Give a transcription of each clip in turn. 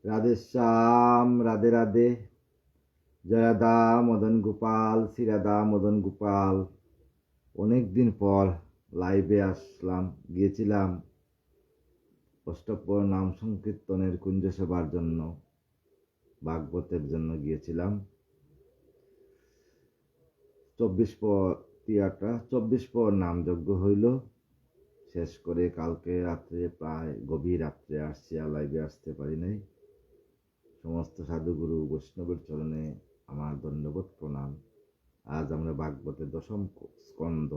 রাধে শ্যাম, রাধে রাধে। জয় রাধা মদন গোপাল, শ্রী রাধা মদন গোপাল। অনেকদিন পর লাইভে আসলাম। গিয়েছিলাম অষ্টপ্রহর নাম সংকীর্তনের কুঞ্জ সেবার জন্য, ভাগবতের জন্য গিয়েছিলাম। 24 পর নাম যজ্ঞ হইল। শেষ করে কালকে রাত্রে, প্রায় গভীর রাত্রে আসছি, আর লাইভে আসতে পারি নাই। সমস্ত সাধুগুরু বৈষ্ণবের চরণে আমার ধন্যবাদ, প্রণাম। আজ আমরা ভাগবতের দশম স্কন্ধ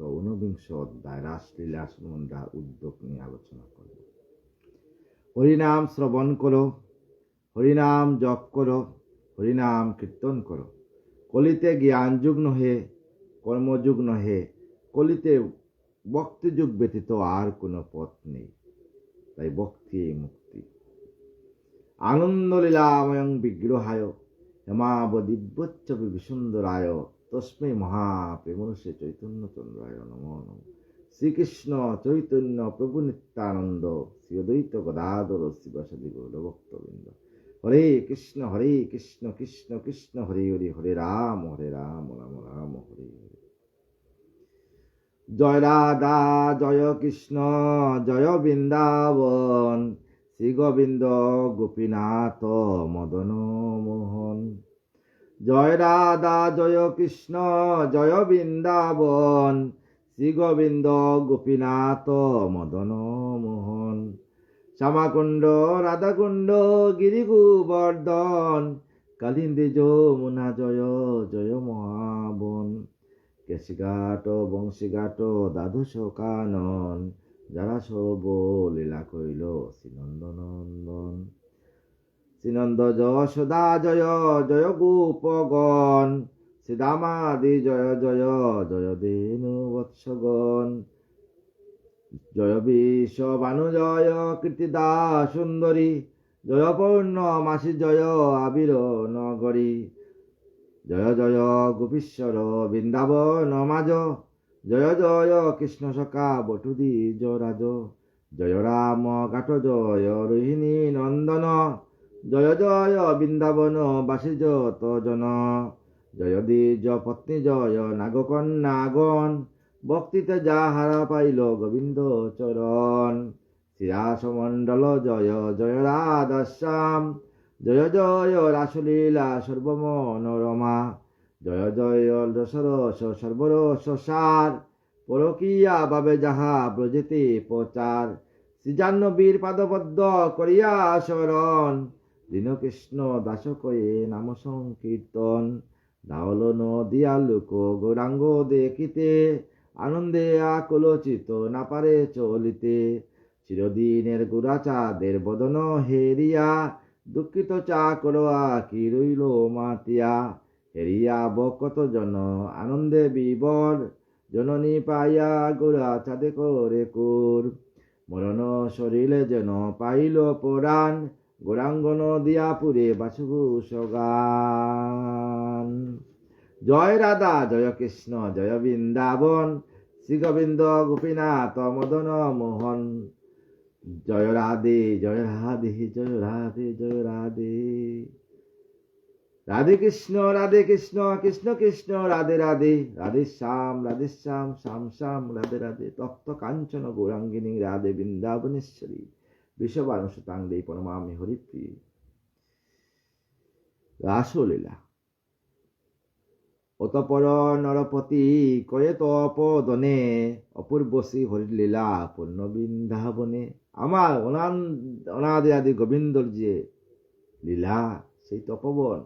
49 অধ্যায় রাসলীলা সম্বন্ধে উদ্যোগ নিয়ে আলোচনা করব। হরিনাম শ্রবণ করো, হরিনাম জপ করো, হরিনাম কীর্তন করো। কলিতে জ্ঞান যুগ নহে, কর্মযুগ নহে, কলিতে ভক্তি যুগ ব্যতীত আর কোনো পথ নেই। তাই ভক্তি মুক্তি। আনন্দ লীলাময়ং বিগ্রহায় হেমাবদিব্যচ্চ বিসুন্দরায় তস্মৈ মহাপ্রেমনুষে চৈতন্য চন্দ্রায় নমো নমঃ। শ্রীকৃষ্ণ চৈতন্য প্রভু নিত্যানন্দ শ্রী অদ্বৈত গদাধর শিবাসাদি গৌরভক্তবৃন্দ। হরে কৃষ্ণ কৃষ্ণ কৃষ্ণ হরে হরে, হরে রাম রাম রাম হরে হরে। জয় রাধা জয় কৃষ্ণ জয় বৃন্দাবন, শ্রী গোবিন্দ গোপীনাথ মদন মোহন। জয় রাধা জয় কৃষ্ণ জয় বৃন্দাবন, শ্রী গোবিন্দ গোপীনাথ মদন মোহন। শ্যামাকুণ্ড রাধাকুণ্ড গিরি গোবর্ধন, কালিন্দী যমুনা জয় জয় মহাবন। কেশিঘাট বংশীঘাট দ্বাদশ কানন, যারা সব লীলা কইল শ্রীনন্দনন্দন। শ্রীনন্দ যশোদা জয় জয় গোপগণ, শ্রীদামাদি জয় জয় জয় দেনু বৎসগণ। জয় বিশ্ববানু জয় কীর্তিদা সুন্দরী, জয় পূর্ণমাসী জয় আবির নগরী। জয় জয় গোপীশ্বর বৃন্দাবন মাজ, জয় জয় কৃষ্ণ সখা বটুদি রাজ। জয় রাম ঘাট জয় রোহিণী নন্দন, জয় জয় বৃন্দাবন বাসী যত জন। জয় দ্বিজ পত্নী জয় নাগকন্যাগণ, ভক্তিতে যাহারা পাইল গোবিন্দ চরণ। শ্রীরাসমণ্ডল জয় জয় রাধাশ্যাম, জয় জয় রাসলীলা সর্বমনোরমা। জয় জয় রসরস সর্বরস সার, পরকীয়া ভাবে যাহা ব্রজেতে প্রচার। শ্রীজাহ্নবীর পাদপদ্ম করিয়া শরণ, দীনকৃষ্ণ দাস কয়ে নাম সংকীর্তন। দাওল নদিয়া লোক গৌরাঙ্গ দেখিতে, আনন্দে আকুলচিত না পারে চলিতে। চিরদিনের গুরাচাঁদের বদন হেরিয়া, দুঃখিত চাকর আকি রইল মাতিয়া। হেরিয়া বকত জন আনন্দে বিবর, জননী পাইয়া গোরা চাঁদে করে কুর। মরণ শরীরে যেন পাইল পরাণ, গৌরাঙ্গ নদিয়া পুরে বাসুভূষ গান। জয় রাধা জয় কৃষ্ণ জয় বৃন্দাবন, শ্রী গোবিন্দ গোপীনাথ মদন মোহন। জয় রাধে জয় রাধে জয় রাধে জয় রাধে। রাধে কৃষ্ণ কৃষ্ণ কৃষ্ণ রাধে রাধে। রাধে শ্যাম শ্যাম শ্যাম রাধে রাধে। তপ্ত কাঞ্চন গৌরাঙ্গিনী রাধে বৃন্দাবনেশ্বরী, বিষবানুসুতাঙ্গে পরমামি হরিপ্রিয়ে। রাসলীলা। অতপর নরপতি কয়ে তপদনে, অপূর্ব শ্রী হরিলীলা পূর্ণ বৃন্দাবনে। আমার অনাদি আদি গোবিন্দর যে লীলা, সেই তপবন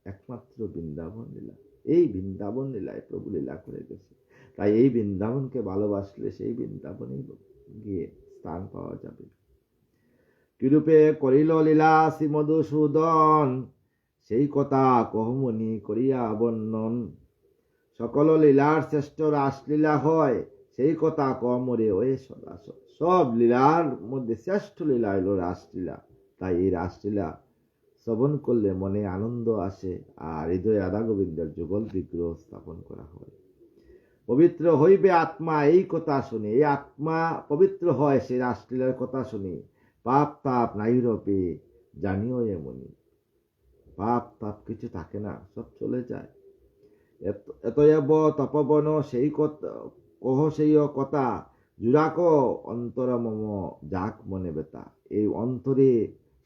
একমাত্র বৃন্দাবন লীলা। এই বৃন্দাবন লীলায় প্রভু লীলা করে গেছে। তাই এই বৃন্দাবনকে ভালোবাসলে সেই বৃন্দাবনে গিয়ে স্থান পাওয়া যাবে। কিরূপে করিল লীলা শ্রী মধুসূদন, সেই কথা কহমনি করিয়া বর্ণন। সকল লীলার শ্রেষ্ঠ রাসলীলা হয়, সেই কথা কমরে ওয়ে সদাসন। সব লীলার মধ্যে শ্রেষ্ঠ লীলা হইল রাসলীলা। তাই এই রাসলীলা শ্রবণ করলে মনে আনন্দ আসে, আর হৃদয়ে রাধা গোবিন্দের যুগল বিগ্রহ স্থাপন করা হয়। পবিত্র হইবে আত্মা, এই কথা শুনি। এই আত্মা পবিত্র হয় সেই রাসলীলার কথা শুনি। পাপ তাপ নাই রূপে জানিও এমনি। পাপ তাপ কিছু থাকে না, সব চলে যায়। এতএব তপবন সেই কথা কহ সেই কথা, জুড়াক অন্তর মম যাক মনে বেতা। এই অন্তরে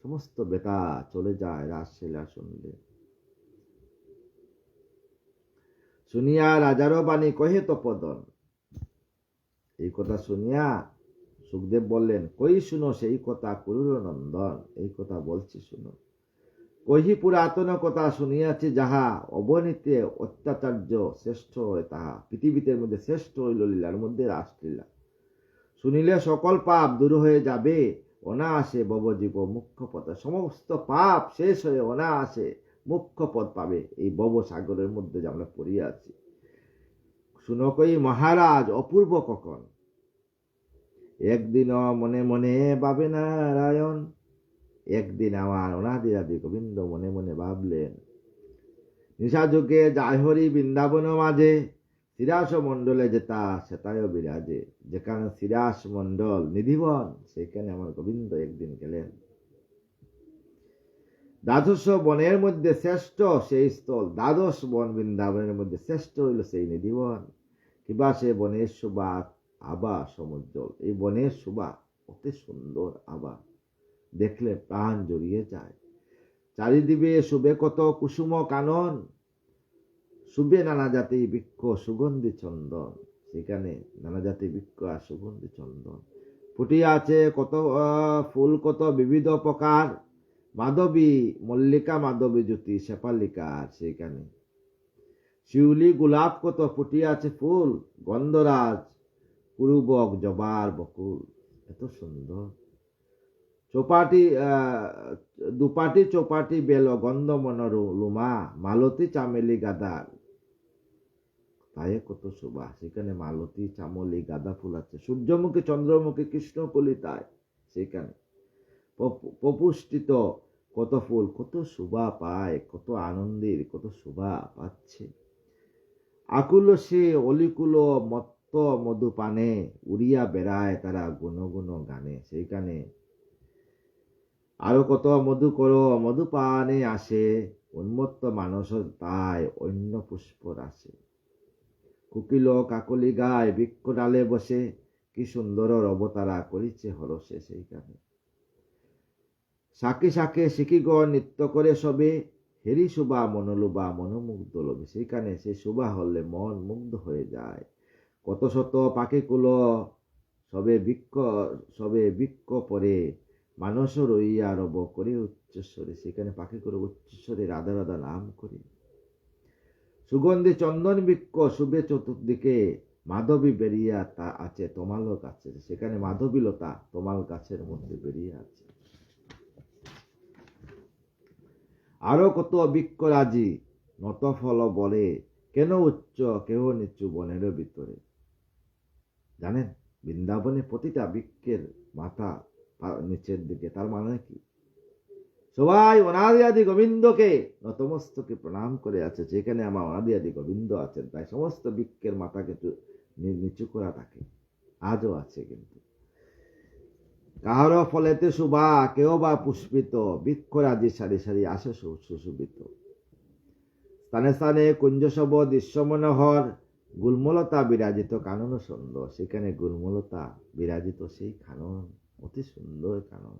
সমস্ত বেতা চলে যায় রাসলীলা শুনলে। শুনিয়া রাজারও বাণী কহে তপোধন। এই কথা শুনিয়া সুখদেব বললেন, কই শুনো সেই কথা কুরুর নন্দন। এই কথা বলছি শুনো। কহি পুরাতন কথা শুনিয়াছি যাহা, অবনীতে অত্যাচার্য শ্রেষ্ঠ হয় তাহা। পৃথিবীতে মধ্যে শ্রেষ্ঠ হইল লীলার মধ্যে রাসলীলা। শুনিলে সকল পাপ দূর হয়ে যাবে, অনায়াসে ভবজীব মুখ্য পথ। সমস্ত পাপ শেষ হয়ে অনায়াসে মুখ্য পথ পাবে। এই ভব সাগরের মধ্যে যে আমরা পড়িয়া আছি। শুনো কই মহারাজ অপূর্ব কখন, একদিন মনে মনে ভাবে নারায়ণ। একদিন আমার অনাদি আদি গোবিন্দ মনে মনে ভাবলেন, নিশা যুগে যায় হরি বৃন্দাবন মাঝে, শিরাস মন্ডলে যেতা সেটাও বিরাজে। যেখানে শিরাস মন্ডল নিধিবন, সেখানে আমার গোবিন্দ একদিন গেলেন। দ্বাদশ বনের মধ্যে শ্রেষ্ঠ সেই স্থল, দ্বাদশ বন বৃন্দাবনের মধ্যে শ্রেষ্ঠ হইল সেই নিধিবন। কিবা সে বনের শোভা আবা সমুজ্জ্বল। এই বনের শোভা অতি সুন্দর, আবা দেখলে প্রাণ জড়িয়ে যায়। চারিদিকে শুভে কত কুসুম কানন, শুভে নানা জাতি বৃক্ষ সুগন্ধি চন্দন। সেখানে নানা জাতি বৃক্ষ আর সুগন্ধি চন্দন ফুটিয়া আছে। কত ফুল কত বিবিধ প্রকার, মাধবী মল্লিকা মাধবী জ্যোতি শেফালিকা। আর সেখানে শিউলি গোলাপ কত ফুটিয়া আছে ফুল, গন্ধরাজ কুরুবক জবার বকুল। এত সুন্দর। চৌপাটি দুপাটি চৌপাটি বেল গন্ধ মনোরুমা, মালতী চামেলি গাদার তাই কত শোভা। সেখানে মালতী চামলি গাঁদা ফুল আছে। সূর্যমুখী চন্দ্রমুখী কৃষ্ণকলিতায় সেখানে প্রপুষ্টিত কত ফুল, কত শোভা পায়, কত আনন্দের, কত শোভা পাচ্ছে। আকুল সে অলিকুল মত্ত মধুপানে, উড়িয়া বেড়ায় তারা গুণ গুণ গানে। সেইখানে আরো কত মধু করো মধুপানে আসে, উন্মত্ত মানস তাই অন্য পুষ্প রাশে। কুকিল কাকলি গায় বৃক্ষ ডালে বসে, কি সুন্দর অবতারা করিছে হরসে। সেইখানে সাকে সাকে শিখিগণ নৃত্য করে সবে, হেরি শোভা মনোলোভা মনোমুগ্ধ লোভে। সেইখানে সেই শোভা হলে মন মুগ্ধ হয়ে যায়। কত শত পাখিকুল সবে বৃক্ষ পরে, মানুষ রইয়া রব করে উচ্চস্বরে। সেখানে পাখি করে উচ্চস্বরে রাধা রাধা নাম করে। সুগন্ধি চন্দন বৃক্ষ শুভে চতুর্দিকে, মাধবী বেরিয়া তা আছে তমাল গাছে। সেখানে মাধবী লতা তমাল গাছের মধ্যে বেরিয়ে আছে। আরো কত বৃক্ষরাজি নত ফল বলে, কেন উচ্চ কেহ নিচু বনের ভিতরে। জানেন বৃন্দাবনে প্রতিটা বৃক্ষের মাথা নিচের দিকে। তার মানে কি, সবাই অনাদি আদি গোবিন্দকে নতমস্তকে প্রণাম করে আছে। যেখানে আমার অনাদি আদি গোবিন্দ আছেন, তাই সমস্ত বৃক্ষের মাথাকে নিচু করা থাকে, আজও আছে। কিন্তু কাহারও ফলেতে শোভা, কেউ বা পুষ্পিত, বৃক্ষরাজি সারি সারি আসে সুশোভিত। স্থানে স্থানে কুঞ্জসব দৃশ্য মনোহর, গুলমলতা বিরাজিত কানন সুন্দর। সেখানে গুলমলতা বিরাজিত সেই কানন, অতি সুন্দর কানন।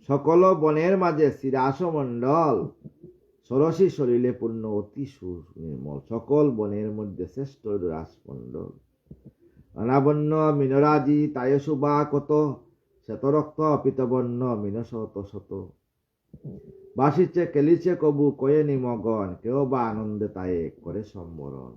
সকল বনের মাঝে শিরাস মণ্ডল, ষোড়শী শরীরে পূর্ণ অতি সুনির্মল। সকল বনের মধ্যে শ্রেষ্ঠ রাসমণ্ডল। নানাবর্ণ মিনরাজি তাই শোভা কত, শ্বেতরক্ত পিতবর্ণ মিন শত শত। বাসিছে কেলিছে কবু কয়ে নিমগন, কেউ বা আনন্দে তায়ে করে সম্বরণ।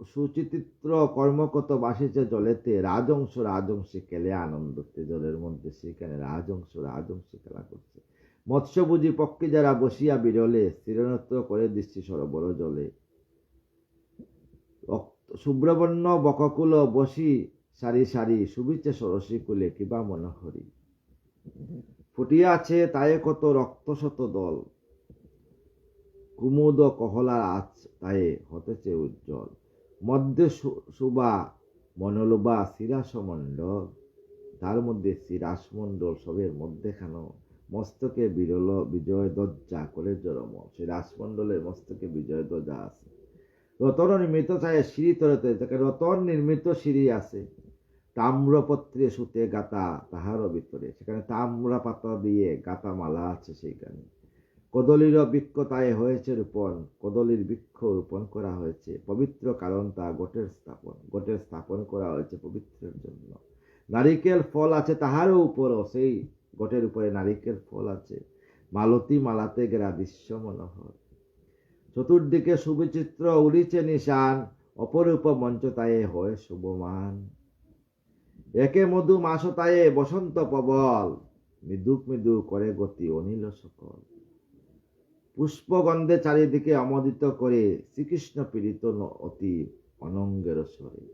সুচিত্র কর্মকত বাসিছে জলেতে, রাজংশ রাজংশী কেলে আনন্দতে। জলের মধ্যে সেখানে রাজংশ খেলা করছে। মৎস্য বুঝি পক্ষী যারা বসিয়া বিরলে, স্থিরনত্র করে দৃষ্টি সরোবর জলে। শুভ্রবর্ণ বককুল বসি সারি সারি, শুভিছে সরসী কুলে কিবা মনোহরি। ফুটিয়া আছে তায়ে কত রক্তশত দল, কুমুদ কহলা আজ তায়ে হতেছে উজ্জ্বল। মধ্যে শোভা মনোলোবা শিরাসমণ্ডল, তার মধ্যে শিরাসমণ্ডল সবের মধ্যেখানো, মস্তকে বিরল বিজয় দজ্জা করে জরম, সেই রাসমণ্ডলের মস্তকে বিজয় দজ্জা আছে। রতন নির্মিত চায় সিঁড়ি তরতে, রতন নির্মিত সিঁড়ি আছে। তাম্রপত্রে সুতে গাতা তাহারও ভিতরে, সেখানে তাম্রা পাতা দিয়ে গাতা মালা আছে। সেইখানে কদলীর বৃক্ষ তাই হয়েছে রোপণ, কদলীর বৃক্ষ রোপণ করা হয়েছে। পবিত্র কারণ তা গোটের স্থাপন করা হয়েছে পবিত্রের জন্য। নারিকেল ফল আছে তাহারও উপরও, সেই গোটের উপরে নারিকেল ফল আছে। মালতী মালাতে গেরা দৃশ্য মনোহর, চতুর্দিকে সুবিচিত্র উড়িছে নিশান, অপরূপ মঞ্চ তায়ে হয় শুভমান। একে মধু মাসতায়ে বসন্ত প্রবল, মৃদুক মৃদু করে গতি অনিল সকল। পুষ্পগন্ধে চারিদিকে আমোদিত করে, শ্রীকৃষ্ণ পীড়িত অতি অনঙ্গের স্বরে।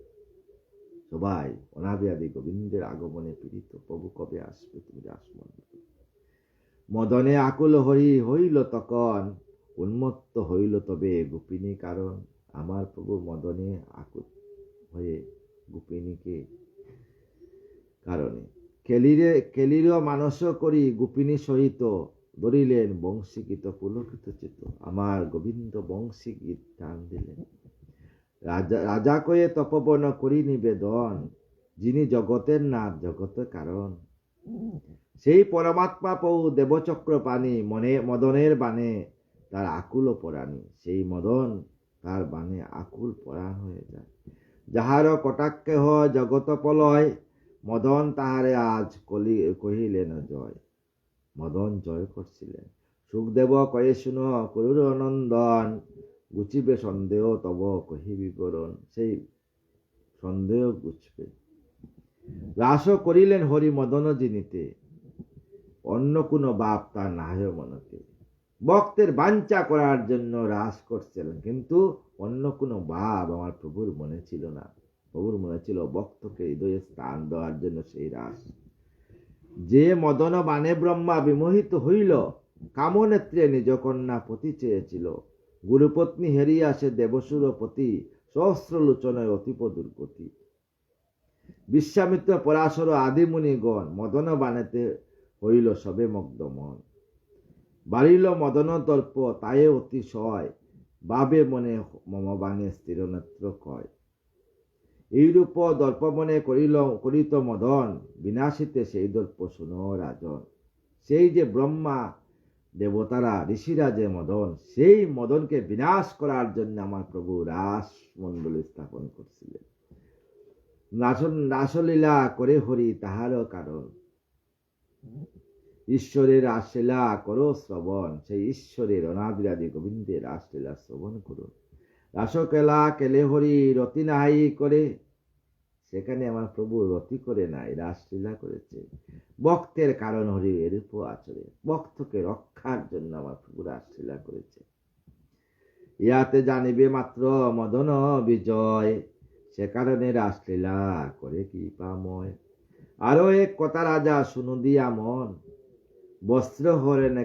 সবাই অনাদি আদি গোবিন্দের আগমনে পীড়িত, প্রভু কবে আসবে, তুমি রাসমণ্ডলে। মদনে আকুল হরি হইল তখন, উন্মত্ত হইল তবে গোপিনী কারণ। আমার প্রভু মদনে আকুল হয়ে গোপিনীকে কারণে কেলির মানস করি গোপিনী সহিত, ধরিলেন বংশীগীত পুলকিত চিত। আমার গোবিন্দ বংশী গীত টান দিলেন। রাজা কয়ে তপবন করি নিবেদন, যিনি জগতের নাথ জগতের কারণ। সেই পরমাত্মা পৌ দেবচক্র পানি, মদনের বানে তার আকুল পরাণী। সেই মদন তার বানে আকুল পরাণ হয়ে যায়। যাহার কটাক্ষে হয় জগত প্রলয়, মদন তাহারে আজ কহিলেন জয়। মদন জয় করছিলেন। সুখদেব কয়ে শুনো করুর নন্দন, গুছিবে সন্দেহ তব কহি বিবরণ। সেই সন্দেহ গুছবে। রাস করিলেন হরি মদন জিনিতে, অন্য কোন বাপ তার নাহে মনকে। ভক্তের বাঞ্ছা করার জন্য রাস করছিলেন, কিন্তু অন্য কোন ভাব আমার প্রভুর মনে ছিল না। প্রভুর মনে ছিল ভক্তকে হৃদয়ে স্থান দেওয়ার জন্য সেই রাস। যে মদন বানে ব্রহ্মা বিমোহিত হইল, কামনেত্রে নিজ কন্যা পতি চেয়েছিল। গুরুপত্নী হেরিয়া সে দেবসুর পতি, সহস্র লোচনয় অতিপ দুর্গতি। বিশ্বামিত্র পরাশর আদিমুনিগণ, মদন বানেতে হইল সবে মগ্ধ মন। বাড়িল মদন দর্প তায়ে অতিশয়, বাবে মনে মম বানে স্থির নেত্র কয়। এইরূপ দর্প মনে করিত মদন, বিনাশিতে সেই দর্প শুন রাজন। সেই যে ব্রহ্মা দেবতারা ঋষিরা যে মদন, সেই মদনকে বিনাশ করার জন্য আমার প্রভু রাস মণ্ডলী স্থাপন করছিলেন। রাসলীলা করে হরি তাহারও কারণ। ঈশ্বরের রাসলীলা করো শ্রবণ, সেই ঈশ্বরের অনাদিরাদি গোবিন্দের রাসলীলা শ্রবণ করুন। রাসকেলা কেলে হরি রতি নাহি করে, সেখানে আমার প্রভু রতি করে নাই, রাসলীলা করেছে। ভক্তের কারণ হরি এরূপ আচরে, ভক্তকে রক্ষার জন্য আমার প্রভু রাসলীলা করেছে। ইহাতে জানিবে মাত্র মদন বিজয়, সে কারণে রাসলীলা করে কৃপাময়। আরো এক কথা রাজা শুনু দিয়া মন, বস্ত্র হরণে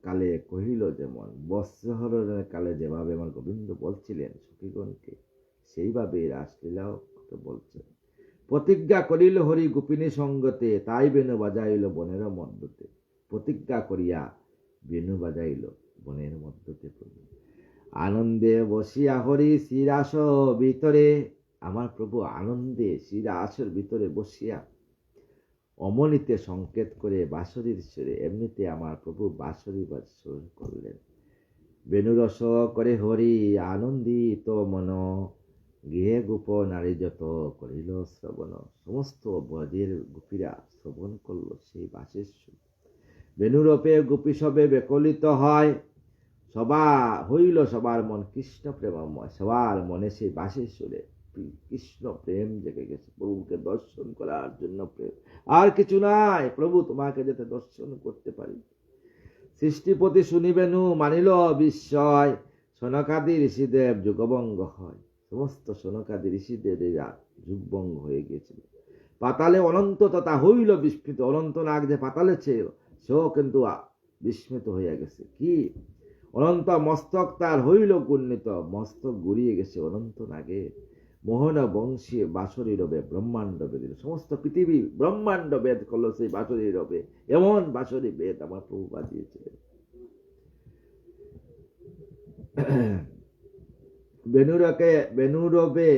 কালে কহিল যেমন। বস্ত্র হরণের কালে যেভাবে আমার গোবিন্দ বলছিলেন সখীগণকে, সেইভাবে রাসলীলাও বলছে। প্রতিজ্ঞা করিল হরি গোপিনী সঙ্গতে, তাই বেণু বাজাইল বনের মধ্যতে। প্রতিজ্ঞা করিয়া বেণু বাজাইল বনের মধ্যতে। আনন্দে বসিয়া হরি শিরাস ভিতরে, আমার প্রভু আনন্দে শিরাসের ভিতরে বসিয়া অমনিতে সংকেত করে বাঁশরীর সুরে, এমনিতে আমার প্রভু বাঁশরী বাজন করলেন। বেণুরস করে হরি আনন্দিত মন, গৃহে গোপ নারী যত করিল শ্রবণ। সমস্ত ব্রজের গোপীরা শ্রবণ করল সেই বাঁশের সুর। বেণুরূপে গোপী সবে বেকলিত হয়, হইল সবার মন কৃষ্ণ প্রেমময়। সবার মনে সেই বাঁশের সুরে কৃষ্ণ প্রেম জেগে গেছে। প্রভুকে দর্শন করার জন্য প্রেম, আর কিছু নাই। প্রভু তোমাকে যাতে দর্শন করতে পারি। সৃষ্টিপতি শুনিবেনু মানিল বিস্ময়, সনকাদি ঋষিদেব যুগভঙ্গ হয়। সমস্ত সনকাদি ঋষিদেবেরা যুগভঙ্গ হয়ে গিয়েছিল। পাতালে অনন্ত তথা হইল বিস্মিত। অনন্ত নাগ যে পাতালে ছিল, সেও কিন্তু বিস্মিত হইয়া গেছে। কি অনন্ত মস্তক তার হইল গুণিত, মস্তক গুড়িয়ে গেছে অনন্ত নাগে। মোহন বংশী বাঁশরী রবে ব্রহ্মাণ্ড বেদ, সমস্ত পৃথিবী ব্রহ্মাণ্ড বেদ করলো সেই বাঁশরী রবে। এমন বাঁশরী বেদ আমার প্রভু বাজিয়েছিলেন। বেনুরবে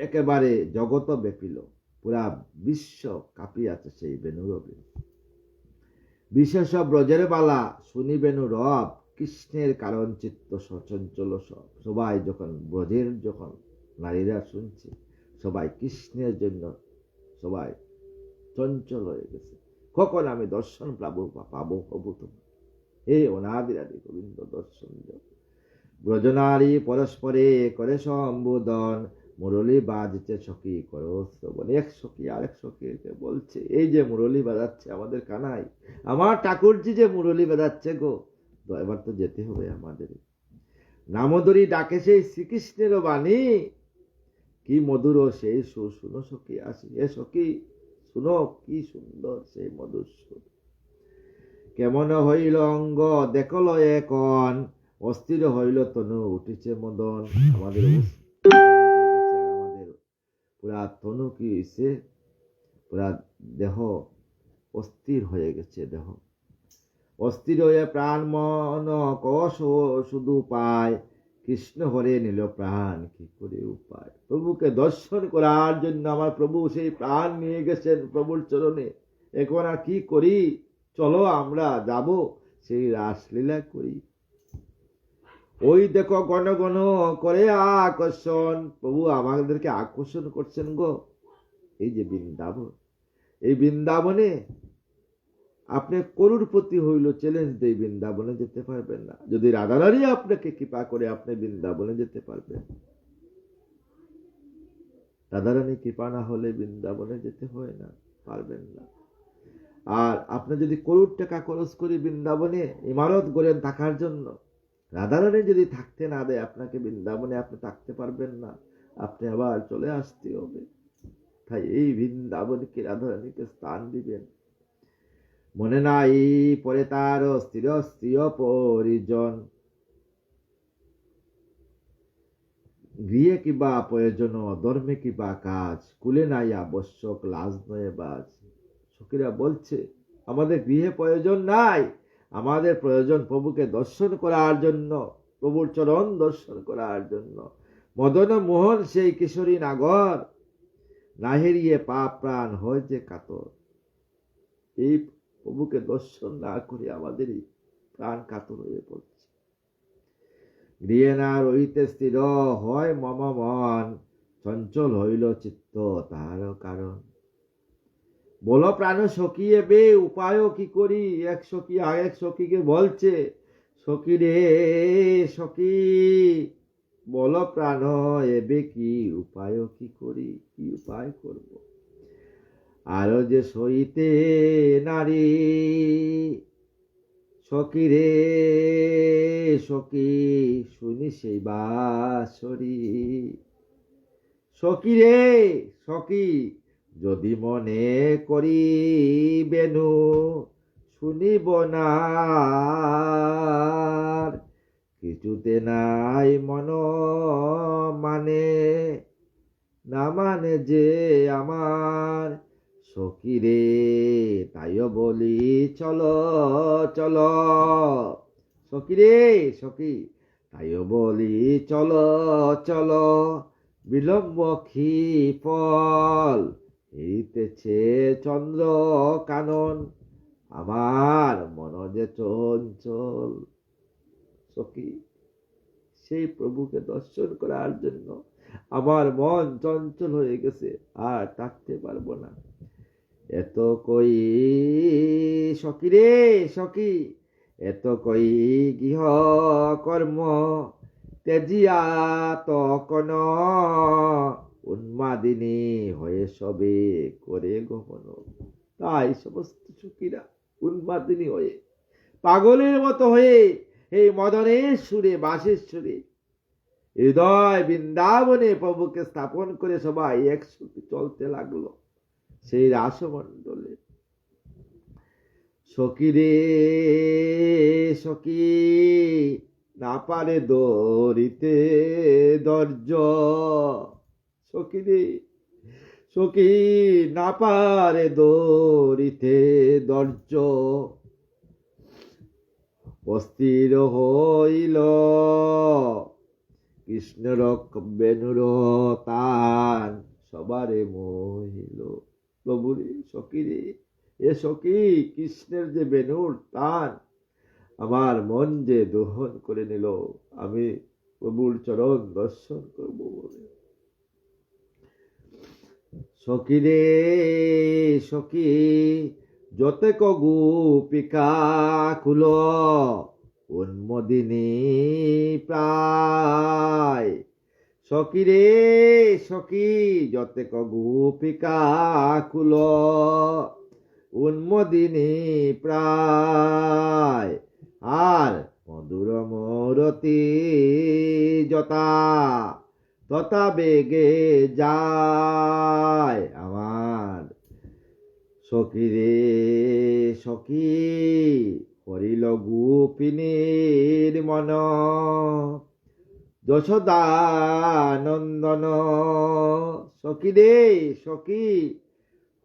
একেবারে জগত ব্যাপিল, পুরা বিশ্ব কাঁপিয়াছে সেই বেনুরবে। বিশেষ ব্রজের বালা শুনি বেনু রব, কৃষ্ণের কারণ চিত্ত সচঞ্চল সব। সবাই যখন ব্রজের যখন নারীরা শুনছে, সবাই কৃষ্ণের জন্য সবাই চঞ্চল হয়ে গেছে। কখন আমি দর্শন পাবো প্রভু তোমার, হে অনাদিরাদি গোবিন্দ দর্শন দাও। ব্রজনারী পরস্পরে করে সম্বোধন, মুরলী বাজছে সখী করো শ্রবণ। এক সখী আরেক সখীকে বলছে, এই যে মুরলী বাজাচ্ছে আমাদের কানাই, আমার ঠাকুরজি যে মুরলী বাজাচ্ছে গো, তো এবার তো যেতে হবে আমাদের। নামধরি ডাকে সেই শ্রীকৃষ্ণের বাণী, কি মধুর সেই সুর, শুনো সখী আসি। এ সখী শুনো, কি সুন্দর সেই মধুর সুর। কেমন হইল অঙ্গ দেখল এখন, অস্থির হইল তনু উঠিছে মদন। আমাদের আমাদের পুরা তনু কি হয়েছে, পুরা দেহ অস্থির হয়ে গেছে। দেহ অস্থির হয়ে প্রাণ মন কষ শুধু পায়, কৃষ্ণ হরে নিল প্রাণ কি করে উপায়। প্রভুকে দর্শন করার জন্য আমার প্রভু সেই প্রাণ নিয়ে গেছেন প্রভুর চরণে। এখন আর কি করি, চলো আমরা যাব সেই রাসলীলা করি। ওই দেখো গণ গণ করে আকর্ষণ, প্রভু আমাদেরকে আকর্ষণ করছেন গো। এই যে বৃন্দাবন, এই বৃন্দাবনে আপনি করুরপতি হইল চ্যালেঞ্জ দেই, বৃন্দাবনে যেতে পারবেন না। যদি রাধারানী আপনাকে কৃপা করে আপনি বৃন্দাবনে যেতে পারবেন। রাধারানী কৃপা না হলে বৃন্দাবনে যেতে হয় না, পারবেন না। আর আপনি যদি করুর টাকা খরচ করে বৃন্দাবনে ইমারত গড়েন থাকার জন্য, রাধারানী যদি থাকতে না দেয় আপনাকে বৃন্দাবনে, আপনি থাকতে পারবেন না, আপনি আবার চলে আসতে হবে। তাই এই বৃন্দাবনকে রাধারানীকে স্থান দিবেন। মনে নাই পরে তার স্থির স্থির পরিজন, গৃহে কিবা প্রয়োজন ধর্মে কিবা কাজ, কুলে নাই আবশ্যক লাজ নয় বাজ। সখীরা বলছে আমাদের গৃহে প্রয়োজন নাই, আমাদের প্রয়োজন প্রভুকে দর্শন করার জন্য, প্রভুর চরণ দর্শন করার জন্য। মদন মোহন সেই কিশোরী নাগর, না হেরিয়ে পাপ প্রাণ হয়েছে কাতর। এই প্রভুকে দর্শন না করে আমাদেরই প্রাণ কাতর হয়ে পড়ছে। গৃহে না রহিতে স্থির হয় মম মন, চঞ্চল হইল চিত্ত তাহার কারণ। বল প্রাণ সখী এবে উপায় কি করি, এক সখী আরেক সখীকে বলছে, সখী রে সখী বল প্রাণ এবে কি উপায় কি করি, কি উপায় করব। আরো যে সইতে নারী, সখী রে সখী শুনি সেই বাঁশরী। সখী রে সখী যদি মনে করি বেনু শুনিব না, কিছুতে নাই মন মানে, না মানে যে আমার। সখী রে তাইও বলি চলো চলো, সখী রে সখী তাইও বলি চলো চলো। বিলম্ব কি ফল এইতেছে চন্দ্র কানন, আমার মন যে চঞ্চল। সখী সেই প্রভুকে দর্শন করার জন্য আমার মন চঞ্চল হয়ে গেছে, আর থাকতে পারবো না। এত কই সখী রে সখী, এত কই গৃহ কর্ম, তেজিয়া তখন উন্মাদিনী হয়ে সবে করে গমন। তাই সমস্ত সখীরা উন্মাদিনী হয়ে পাগলের মতো হয়ে এই মদনের সুরে বাঁশির সুরে হৃদয় বৃন্দাবনে প্রভুকে স্থাপন করে সবাই একসাথে চলতে লাগলো সেই রাসমণ্ডলে। সখী রে সখী না পারে দরিতে দর্জ, সখী রে, সখী না পারে দরিতে দর্জ, অস্থির হইল কৃষ্ণর বেণুর তান, সবারে মোহিল। প্রভু রে, সখী রে, এ সখী, কৃষ্ণের যে বেণুর টান আমার মন যে দোহন করে নিল, আমি প্রভুর চরণ দর্শন করব বলে। সখী রে, সখী, যতেক গোপিকা কুল উন্মদিনী প্রায়। সখী রে, সখী, যতেক গোপিকা কুল উন্মদিনী প্রায়। আর মধুর মরতি যতা তথা বেগে যায় আমার। সখী রে, সখী, হরিল গোপিনীর মন, যশোদানন্দন। সখী রে, সখী,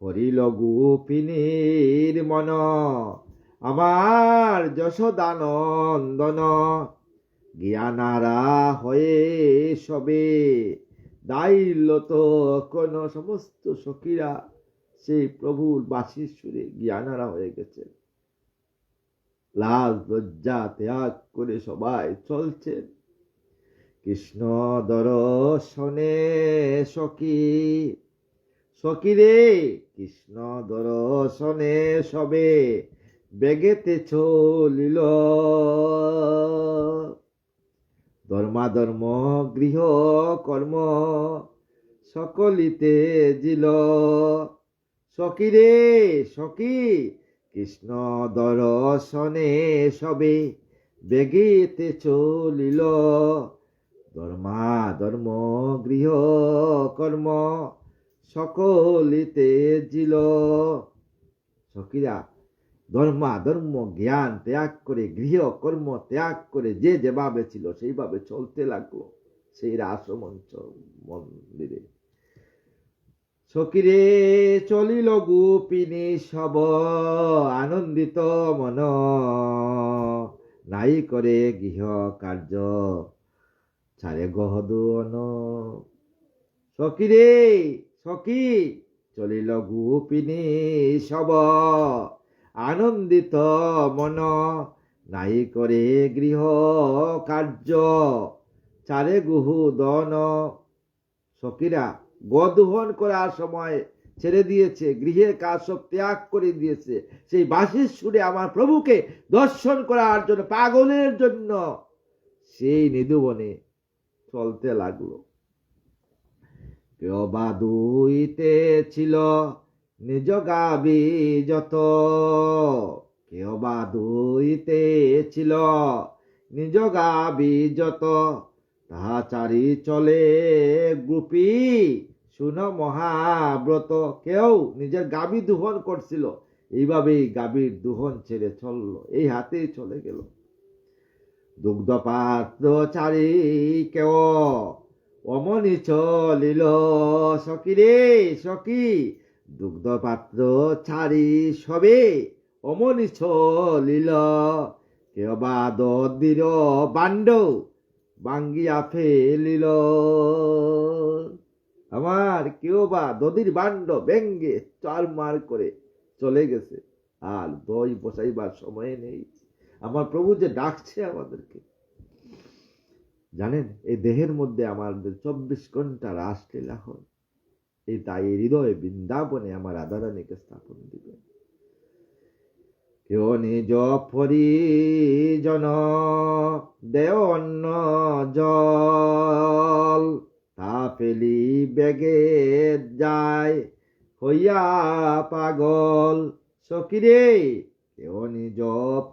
হরিল গোপিনীর মন, আমার যশোদানন্দন। জ্ঞানারা হয়ে সবে দাইল তো কোন, সমস্ত সখীরা সেই প্রভুর বাঁশির সুরে জ্ঞানারা হয়ে গেছে। লাজ লজ্জা ত্যাগ করে সবাই চলছেন কৃষ্ণ দর্শনে। সখী, সখী রে, কৃষ্ণ দর্শনে সবে বেগেতে চলিল। ধর্মাধর্ম গৃহ কর্ম সকলিতে জিল। সখী রে, সখী, কৃষ্ণ দর্শনে সবে বেগেতে চলিল। ধর্মাধর্ম গৃহ কর্ম সকলিতে জিল। সখীরা ধর্মাধর্ম জ্ঞান ত্যাগ করে, গৃহ কর্ম ত্যাগ করে যে যেভাবে ছিল সেইভাবে চলতে লাগলো সেই রাসমঞ্চ মন্দিরে। সখী রে, চলিল গোপিনী সব আনন্দিত মন, নাই করে গৃহ কার্য ছাড়ে গহদন। সখী রে, সখী, চলিল গোপিনী সব আনন্দিত মন, নাই করে গৃহ কার্য চারে গুহুদন। সখীরা গদোহন করার সময় ছেড়ে দিয়েছে, গৃহের কাজ সব ত্যাগ করে দিয়েছে সেই বাঁশির সুরে আমার প্রভুকে দর্শন করার জন্য, পাগলের জন্য সেই নিধুবনে চলতে লাগলো। কেউ বা দুইতে ছিল নিজ গাবি যত, কেউ বা দুইতে ছিল নিজ গাবি যত, তাহা চারি চলে গোপী শুন মহাব্রত। কেউ নিজের গাবি দুহন করছিল, এইভাবেই গাবির দুহন ছেড়ে চললো, এই হাতেই চলে গেল। দুগ্ধ পাত্র চারি কেউ অমনি চলিল। সখী রে, সখী, দুগ্ধ পাত্র ছাড়ি সবে অমনি চলিল। কেউ বা দদির বান্ড ভাঙ্গিয়া ফেলিল। আমার কেউ বা দদির বান্ড ভেঙ্গে চারমার করে চলে গেছে, আর দই বসাইবার সময় নেই। আমার প্রভু যে ডাকছে আমাদেরকে, জানেন এই দেহের মধ্যে আমাদের 24 ঘন্টা রাসলীলা হয়। এই তাই হৃদয়ে বৃন্দাবনে আমার রাধারানীকে স্থাপন দিবেন। কেউ নিজ পরিজন দেও অন্ন জল, তা ফেলি বেগে যায় হইয়া পাগল। সখী রে, কেউ নিজ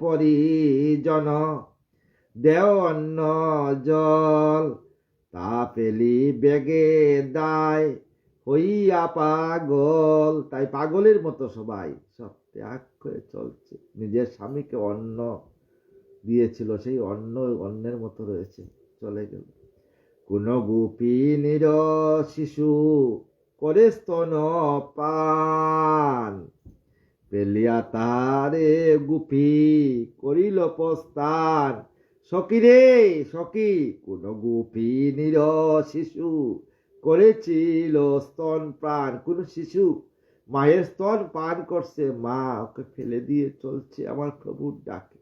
পরিজন দেও অন্ন জল, তা ফেলি বেগে দায় হইয়া পাগল। তাই পাগলের মতো সবাই সব ত্যাগ করে চলছে। নিজের স্বামীকে অন্ন দিয়েছিল, সেই অন্নের মতো রয়েছে, চলে গেল। কোন গোপিনীর শিশু করে স্তন পান, পেলিয়া তারে গোপী করিল প্রস্থান। সখী রে সখী, কোন গোপিনীর শিশু করেছিল স্তন পান। কোন শিশু মায়ের স্তন পান করছে, মা ওকে ফেলে দিয়ে চলছে আমার প্রভুর ডাকে।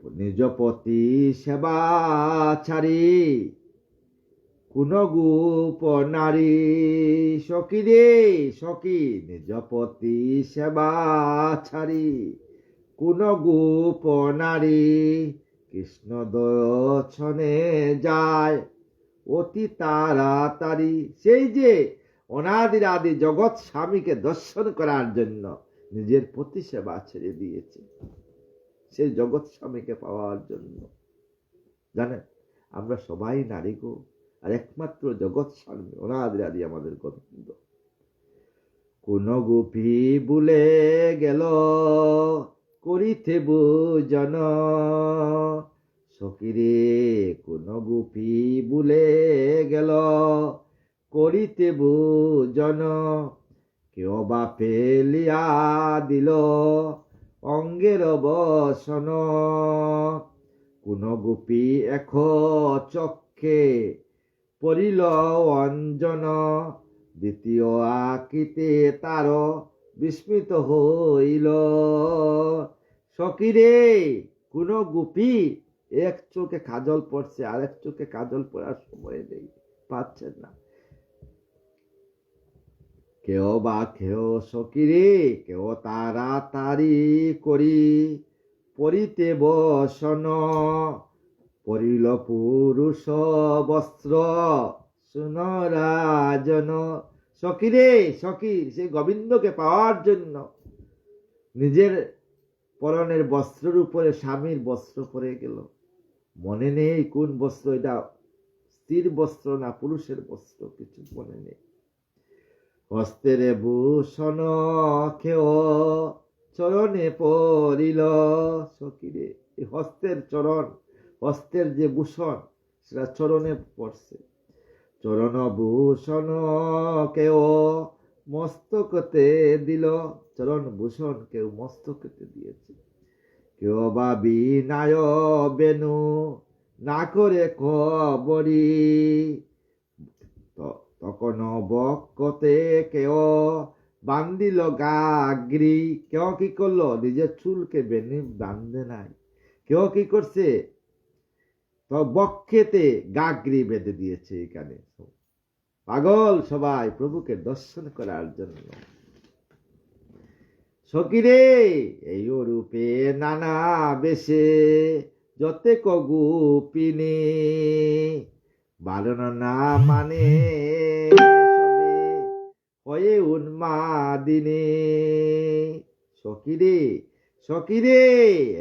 নিজ পতি সেবা ছাড়ি কোন গোপ নারী, সখী রে সখী, নিজ পতি সেবা ছাড়ি কোন গোপ নারী, কৃষ্ণ দর্শনে যায় অতি তাড়াতাড়ি। সেই যে অনাদির আদি জগৎ স্বামীকে দর্শন করার জন্য নিজের পতি সেবা ছেড়ে দিয়েছে, সেই জগৎ স্বামীকে পাওয়ার জন্য। জানেন, আমরা সবাই নারী গো, আর একমাত্র জগৎ স্বামী অনাদির আদি আমাদের গোবিন্দ। কোন গোপী ভুলে গেল করিতে ভোজন, সখী রে কোন গোপী ভুলে গেল করিতে ভোজন, কেউ বা ফেলিয়া দিল অঙ্গের বসন। কোন গোপী এখ চক্ষে পড়িল অঞ্জন, দ্বিতীয় আকিতে তার বিস্মিত হইল। সখী রে কোন গোপী এক চোখে কাজল পড়ছে, আরেক চোখে কাজল পড়ার সময় নেই, পাচ্ছেন না। কেউ বা কেউ সখী রে, কেউ তাড়াতাড়ি করি পরিতে বসন, পরিল পুরুষ বস্ত্র সুনরাজন। সখী রে সখী, সেই গোবিন্দকে পাওয়ার জন্য নিজের পরনের বস্ত্রের উপরে স্বামীর বস্ত্র পরে গেল। মনে নেই কোন বস্ত্র, এটা স্ত্রীর বস্ত্র না পুরুষের বস্ত্র, কিছু মনে নেই। হস্তের ভূষণ খেও চরণে পড়িল, সখী রে এই হস্তের চরণ, হস্তের যে ভূষণ সেটা চরণে পড়ছে। চরণ ভূষণ কেউ মস্তকতে দিল, চরণ ভূষণ কেউ মস্তকতে দিয়েছে। কেউ বা বিনায় বেনু না করে খবরি, তখন বক্ষতে কেউ বান্ধিল গাগরি। কেউ কি করলো, নিজের চুলকে বেনি বাঁধে নাই, কেউ কি করছে তো বক্ষেতে গাগরি বেঁধে দিয়েছে। এখানে পাগল সবাই প্রভুকে দর্শন করার জন্য। সখী রে এই রূপে নানা বেশে যতে গোপিনী, বারণ না মানে সবে হয়ে উন্মাদিনী। সখী রে সখী রে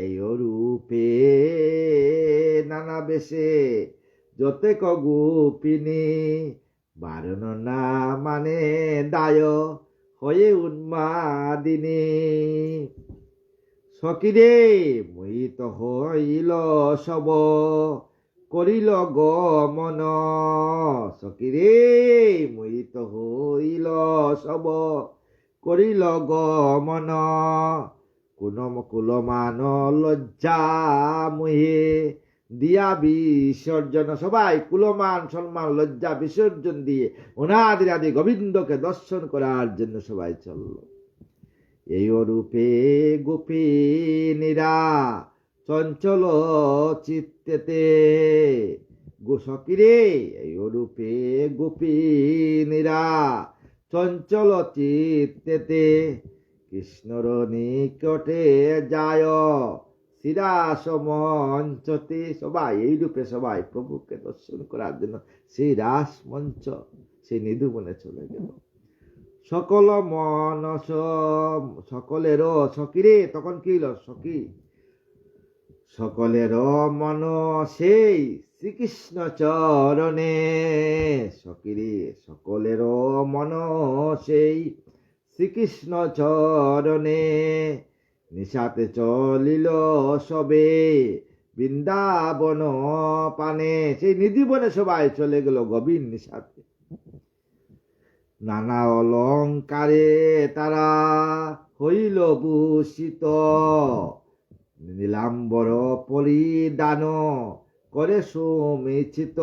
এই রূপে নানা বেশে যতে গোপিনী, বারণ না মানে দায় হয়ে উন্মাদিনী। সখী রে মোহিত হইল সব করিল গমন, সখী রে মোহিত হইল সব করিল গমন। কোন কুলমান লজ্জা মুহে দিয়া বিসর্জন। সবাই কুলমান সম্মান লজ্জা বিসর্জন দিয়ে অনাদির আদি গোবিন্দকে দর্শন করার জন্য সবাই চলল। এই রূপে গোপিনীরা চঞ্চল চিত্তেতে, সখী রে এই রূপে গোপিনীরা চঞ্চল চিত্তেতে, কৃষ্ণর নিকটে যায় শ্রীরাস মঞ্চতে। সবাই এই রূপে সবাই প্রভুকে দর্শন করার জন্য সেই রাস মঞ্চ, সেই নিধুবনে চলে গেল। সকল মনস সকলের সখী রে, তখন কি হলো সখী, সকলের মন সেই শ্রীকৃষ্ণ চরণে। সখী রে সকলের মন সেই শ্রীকৃষ্ণ চরণে, নিশাতে চলিল সবে বৃন্দাবন পানে, সেই নিধিবনে সবাই চলে গেল গভীর নিশাতে। নানা অলঙ্কারে তারা হইল ভূষিত, নীলাম্বর পরিধান করে সুমিচিত।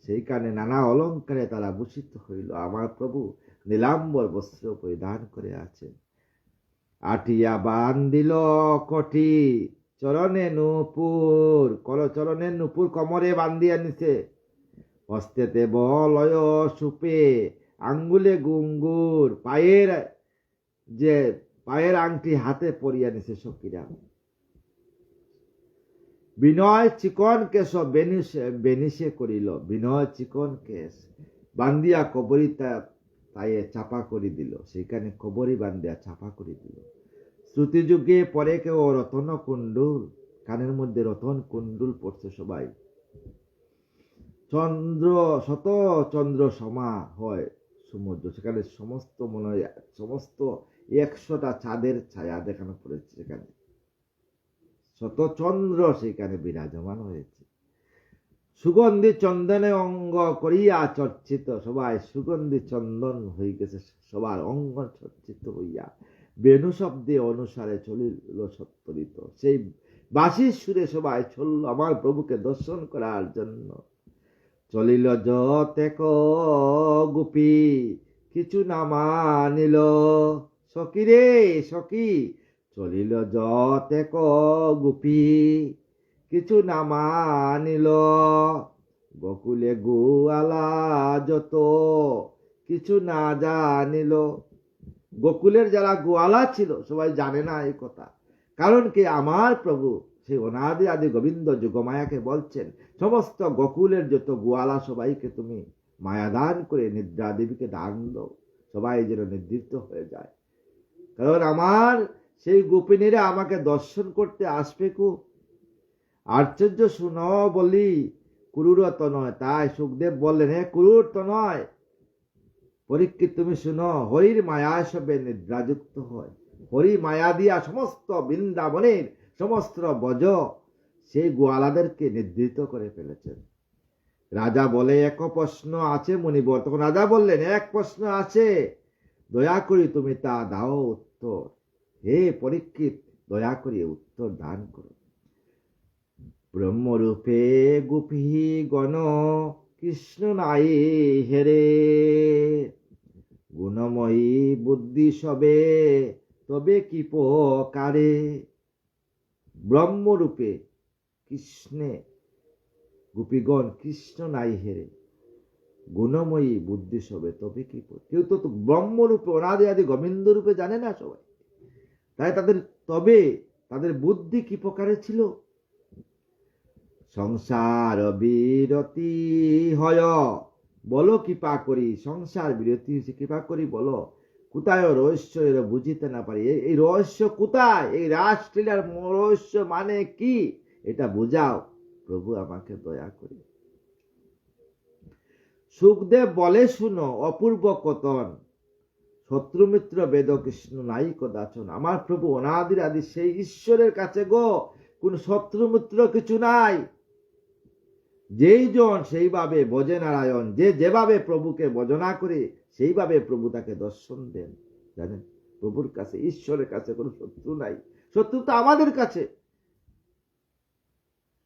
সেইখানে নানা অলঙ্কারে তারা ভূষিত হইল। আমার প্রভু নীলাম্বর বস্ত্র পরিধান করে আছেন। আটিয়া বান্ধিল কটি চরণে নূপুর, চরণে নূপুর কোমরে বান্ধিয়া নিছে। হস্তেতে বলয় সুপে, আঙ্গুলে গুঙ্গুর, পায়ের আংটি হাতে পরিয়া নিছে সখীরা। বিনয় চিকন কেশ বেনিসে করিল, বিনয় চিকন কেশ বান্ধিয়া কবরী তাইয়ে চাপা করি দিল। সেখানে কবরী বান্ধিয়া চাপা করে দিল। শ্রুতিযুগে পরে কেউ রতন কুণ্ডুল, কানের মধ্যে রতন কুণ্ডুল পড়ছে সবাই। শত চন্দ্র সমা হয় সমুদ্র, সেখানে সমস্ত মনে হয় সমস্ত 100টা চাঁদের ছায়া দেখানো পড়েছে। সেখানে শত চন্দ্র সেখানে বিরাজমান হয়েছে। সুগন্ধি চন্দনে অঙ্গ করিয়া চর্চিত, সবাই সুগন্ধি চন্দন হয়ে গেছে, সবার অঙ্গ চর্চিত হইয়া বেণু শব্দে অনুসারে চলিল সত্তরিত। সেই বাঁশির সুরে সবাই চলল আমার প্রভুকে দর্শন করার জন্য। চলিল যতেক গোপী কিছু না মানিল, সখী রে সখী, চলিল যতেক গোপী কিছু না মানিল। গোকুলে গোয়ালা যত কিছু না জানিল। গোকুলের যারা গোয়ালা ছিল সবাই জানে না এই কথা। কারণ কি, আমার প্রভু সেই অনাদি আদি গোবিন্দ যুগমায়াকে বলছেন, সমস্ত গোকুলের যত গোয়ালা সবাইকে তুমি মায়া দান করে নিদ্রা দেবীকে দান দাও, সবাই যেন নির্দিষ্ট হয়ে যায়। কারণ আমার সেই গোপিনীরা আমাকে দর্শন করতে আসবে খুব। আশ্চর্য, শুনো বলি কুরুর তো নয়। তাই সুখদেব বললেন, হে কুরুর তো নয়, পরীক্ষিত তুমি শুনো, হরির মায়া সবে নিদ্রাযুক্ত হয়। হরি মায়া দিয়া সমস্ত বৃন্দাবনের সমস্ত বজ সেই গোয়ালাদেরকে নিদ্রিত করে ফেলেছেন। রাজা বলে, এক প্রশ্ন আছে মুনিবর। তখন রাজা বললেন, এক প্রশ্ন আছে, দয়া করি তুমি তা দাও উত্তর। হে পরীক্ষিত, দয়া করি উত্তর দান করো। ব্রহ্মরূপে গোপী গণ কৃষ্ণ নাই হেরে, গুণময়ী বুদ্ধি সবে তবে কি প্রকারে। ব্রহ্মরূপে কৃষ্ণে গোপীগণ কৃষ্ণ নাই হেরে, গুণময়ী বুদ্ধি সবে তবে কি। কেউ তো ব্রহ্মরূপে অনাদি আদি গোবিন্দ রূপে জানে না সবাই। তাই তাদের বুদ্ধি কি প্রকারে ছিল। সংসার বিরতি হয় বলো কৃপা করি, সংসার বিরতি হয়েছে কৃপা করি বলো। কোথায় রহস্য এরা বুঝিতে না পারি। এই রহস্য কোথায়, এই রাসলীলার রহস্য মানে কি, এটা বুঝাও প্রভু আমাকে দয়া করে। সুখদেব বলে, শুনো অপূর্ব কতন, শত্রুমিত্র বেদ কৃষ্ণ নাই কদাচন। আমার প্রভু অনাদির আদি সেই ঈশ্বরের কাছে গো কোন শত্রুমিত্র কিছু নাই। যেই জন সেইভাবে ভজে নারায়ণ, যে যেভাবে প্রভুকে ভজনা করে সেইভাবে প্রভু তাকে দর্শন দেন। জানেন, প্রভুর কাছে ঈশ্বরের কাছে কোনো শত্রু নাই। শত্রু তো আমাদের কাছে।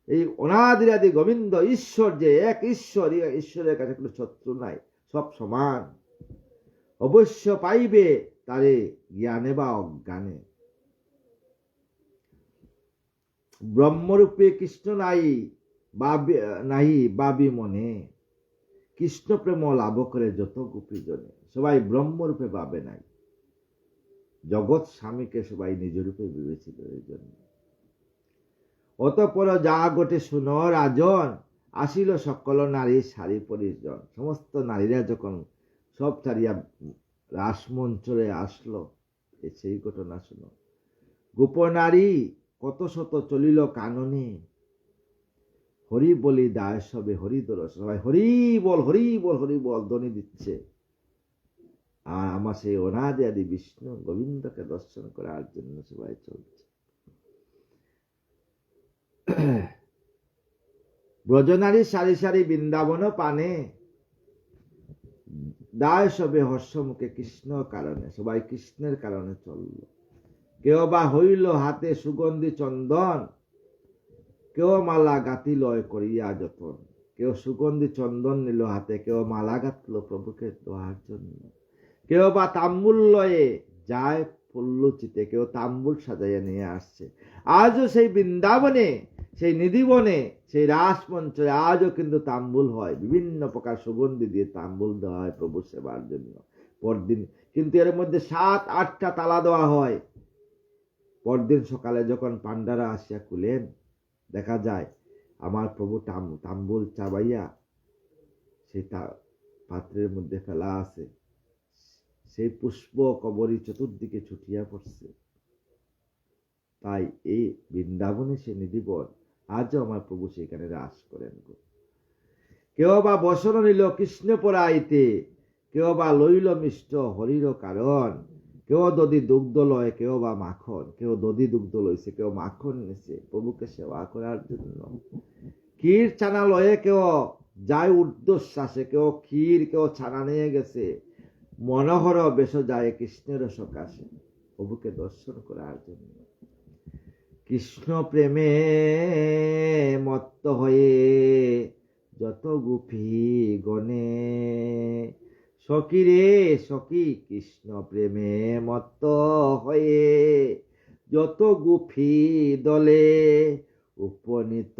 এই অনাদির আদি গোবিন্দ ঈশ্বর যে এক ঈশ্বর, ঈশ্বরের কাছে কোনো শত্রু নাই, সব সমান। অবশ্য পাইবে তারে জ্ঞানে বা অজ্ঞানে। ব্রহ্মরূপে কৃষ্ণ নাই বাবি মনে, কৃষ্ণ প্রেম লাভ করে যত গোপী জনে। সবাই ব্রহ্মরূপে ভাবে নাই, জগৎ স্বামীকে সবাই নিজ রূপে ভেবেছিল। এই জন্য অতঃপর যা ঘটে শুনো রাজন, আসিল সকল নারী সারি পরিজন। সমস্ত নারীরা যখন সব ছাড়িয়া রাসমঞ্চরে আসলো, সেই ঘটনা শুনো। গোপনারী কত শত চলিল কাননে, হরি বলি দায় সবে হরিদর। সবাই হরি বল হরি বল হরি বল ধ্বনি দিচ্ছে। আর আমার সেই অনাদি আদি বিষ্ণু গোবিন্দকে দর্শন করার জন্য সবাই চলছে। ব্রজনারী সারি সারি বৃন্দাবন পানে, দায় সবে হর্ষমুখে কৃষ্ণ কারণে, সবাই কৃষ্ণের কারণে চলল। কেউ বা হইল হাতে সুগন্ধি চন্দন, কেউ মালা গাঁথিল করিয়া যতন। কেউ সুগন্ধি চন্দন নিল হাতে, কেউ মালা গাঁথল প্রভুকে দোয়ার জন্য। কেউ বা তাম্বুল লয়ে যায় পল্লুচিতে, কেউ তাম্বুল সাজাইয়া নিয়ে আসছে। আজও সেই বৃন্দাবনে, সেই নিধিবনে, সেই রাসমঞ্চে আজও কিন্তু তাম্বুল হয়, বিভিন্ন প্রকার সুগন্ধি দিয়ে তাম্বুল দেওয়া হয় প্রভু সেবার জন্য পরদিন। কিন্তু এর মধ্যে 7-8টা তালা দেওয়া হয়। পরদিন সকালে যখন পান্ডারা আসিয়া খুলেন, দেখা যায় আমার প্রভু তাম্বুল চাবাইয়া সেই পাত্রের মধ্যে ফেলা আছে, সেই পুষ্প কবরী চতুর্দিকে ছুটিয়া পড়ছে। তাই এই বৃন্দাবনে সে নিধিবন, আজও আমার প্রভু সেখানে রাস করেন গো। কেউ বা বসন নিল কৃষ্ণ পরাইতে, কেউ বা লইল মিষ্ট হরির কারণ। কেউ দধি দুগ্ধ লয়, কেউ বা মাখন। কেউ দধি দুগ্ধ লইছে, কেউ মাখন নিছে প্রভুকে সেবা করার জন্য। ক্ষীর ছানা লয়ে কেউ যায় ঊর্ধ্বশ্বাসে, কেউ ক্ষীর কেউ ছানা নিয়ে গেছে মনোহর বেশ যায় কৃষ্ণের সকাশে প্রভুকে দর্শন করার জন্য। কৃষ্ণ প্রেমে মত্ত হয়ে যত গোপী গণে, সখী রে সখী কৃষ্ণ প্রেমে মত্ত হয়ে যত গোপী দলে, উপনীত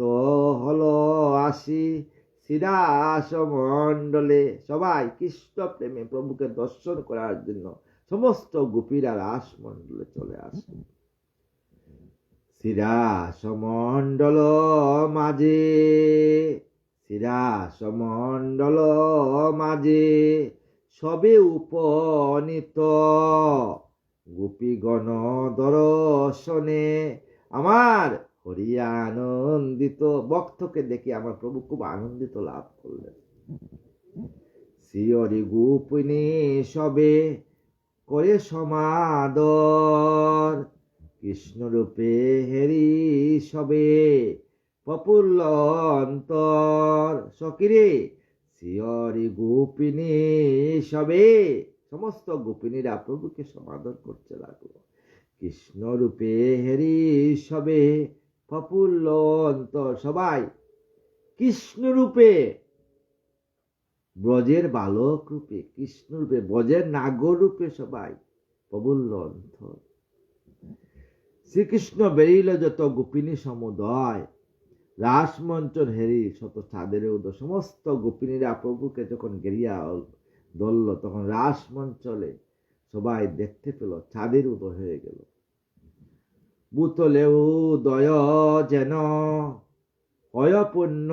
হল আসি শ্রীদাস মণ্ডলে। সবাই কৃষ্ণ প্রেমে প্রভুকে দর্শন করার জন্য সমস্ত গোপীরা রাস মণ্ডলে চলে আসে। শ্রীদাস মণ্ডল মাঝে, শ্রীদাস মণ্ডল মাঝে সবে উপনীত, গোপীগণ দর্শনে আমার হরিয়া আনন্দিত। ভক্তকে দেখে আমার প্রভু খুব আনন্দিত লাভ করলেন। শ্রীহরি গোপিনী সবে করে সমাদর, কৃষ্ণ রূপে হেরি সবে প্রফুল্ল অন্তর। সকিরে শ্রীহরি গোপিনী সবে, সমস্ত গোপিনীরা প্রভুকে সমাদর করতে লাগলো। কৃষ্ণ রূপে হেরি সবে প্রফুল্ল অন্তর। সবাই কৃষ্ণ রূপে, ব্রজের বালক রূপে, কৃষ্ণ রূপে, ব্রজের নাগর রূপে সবাই প্রফুল্ল অন্তর। শ্রীকৃষ্ণ বেরিল যত গোপিনী সমুদয়, রাসমঞ্চন হেরি শত চাঁদের উদয়। সমস্ত গোপিনীরা প্রভুকে যখন গেরিয়া ধরল, তখন রাসমঞ্চলে সবাই দেখতে পেল চাঁদের উদয় হয়ে গেল। ভূতলে উদয় যেন হয় পূর্ণ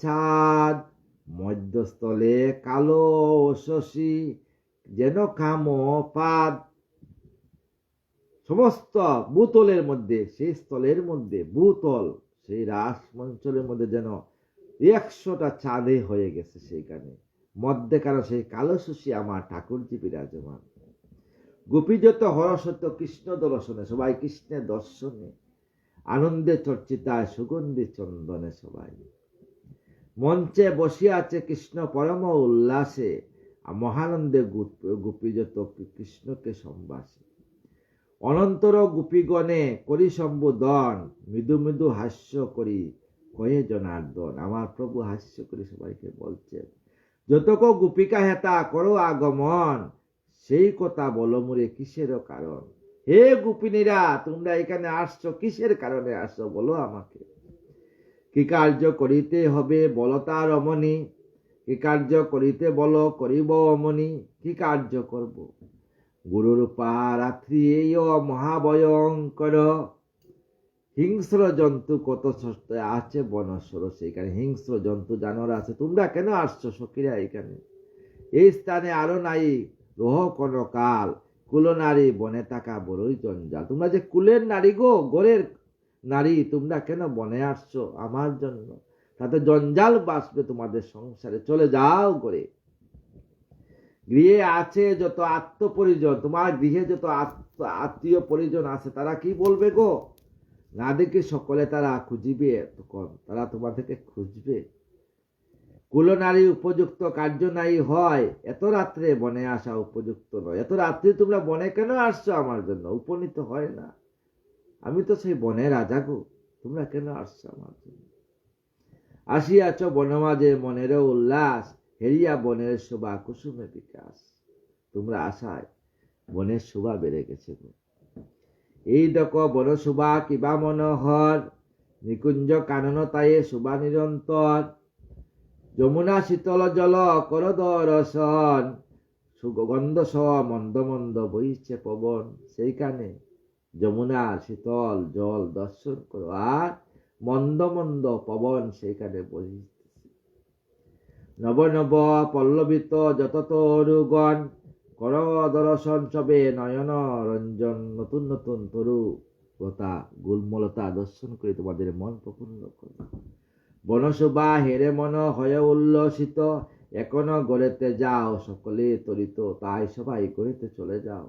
চাঁদ, মধ্যস্থলে কালো শশী যেন কাম পাদ। সমস্ত ভূতলের মধ্যে, সেই স্থলের মধ্যে, ভূতল সেই রাসমঞ্চলের মধ্যে যেন 100টা চাঁদে হয়ে গেছে। সেইখানে মধ্যেকার সেই কালো শশী আমার ঠাকুরজি বিরাজমান। গোপী যত হরসত্য কৃষ্ণ দর্শনে, সবাই কৃষ্ণের দর্শনে আনন্দে চর্চিতায় সুগন্ধি চন্দনে। সবাই মঞ্চে বসিয়া আছে কৃষ্ণ পরম উল্লাসে, মহানন্দে গোপী যত কৃষ্ণকে সম্বাসে। অনন্তর গোপীগণে করি সম্বোধন, মৃদু মৃদু হাস্য করি কয়ে জনার্দন। আমার প্রভু হাস্য করে সবাইকে বলছেন, যতক গোপিকা হেতা করো আগমন, সেই কথা বলো মোরে কিসের কারণ। হে গোপিনীরা, তোমরা এখানে আসছো কিসের কারণে আসছো বলো আমাকে। কি কার্য করিতে হবে বলো তা রমণী, কি কার্য করিতে বলো করিব অমনি। কি কার্য করব? গুরুরূপা রাত্রি এই মহাভয়ঙ্কর, হিংস্র জন্তু কত আছে বনস্বর। সেইখানে হিংস্র জন্তু জানোয়ার আছে। তোমরা কেন আসছো সখীরা এখানে? এই স্থানে আরো নাই রহ কোন কাল, কুলনারী বনে থাকা বড়ই জঞ্জাল। তোমরা যে কুলের নারী গো, গোরের নারী, তোমরা কেন বনে আসছো আমার জন্য? তাতে জঞ্জাল বাসবে তোমাদের সংসারে, চলে যাও করে। গৃহে আছে যত আত্মপরিজন, তোমার গৃহে যত আত্মীয় পরিজন আছে, তারা কি বলবে গো? না দেখে সকলে তারা খুঁজিবে, তখন তারা তোমার থেকে খুঁজবে। কুলনারী উপযুক্ত কার্য নাই হয়, এত রাত্রে বনে আসা উপযুক্ত নয়। এত রাত্রে তোমরা বনে কেন আসছো আমার জন্য? উপনীত হয় না, আমি তো সেই বনের রাজা গো, তোমরা কেন আসছো আমার জন্য? আসিয়াছ বনমাঝে মনেরও উল্লাস, হেরিয়া বনের শোভা কুসুমে বিকাশ। তোমরা আশায় বনের শোভা বেড়ে গেছে গো। এই দেখো বনশোভা কিবা মনোহর, নিকুঞ্জ কাননতায়ে শোভা নিরন্তর। যমুনা শীতল জল কর দর্শন, সুগন্ধ স মন্দ মন্দ বইছে পবন। সেইখানে যমুনার শীতল জল দর্শন করো, আর মন্দ মন্দ পবন সেইখানে বইতেছে। নব নব পল্লবিত যত তরুগণ, কর দর্শন সবে নয়ন রঞ্জন। নতুন নতুন তরু লতা গুলমলতা দর্শন করে তোমাদের মন প্রফুল্ল করো। বনশোভা হেরে মন হয়ে উল্লসিত, এখনো গড়েতে যাও সকলে তরিত। তাই সবাই গড়েতে চলে যাও।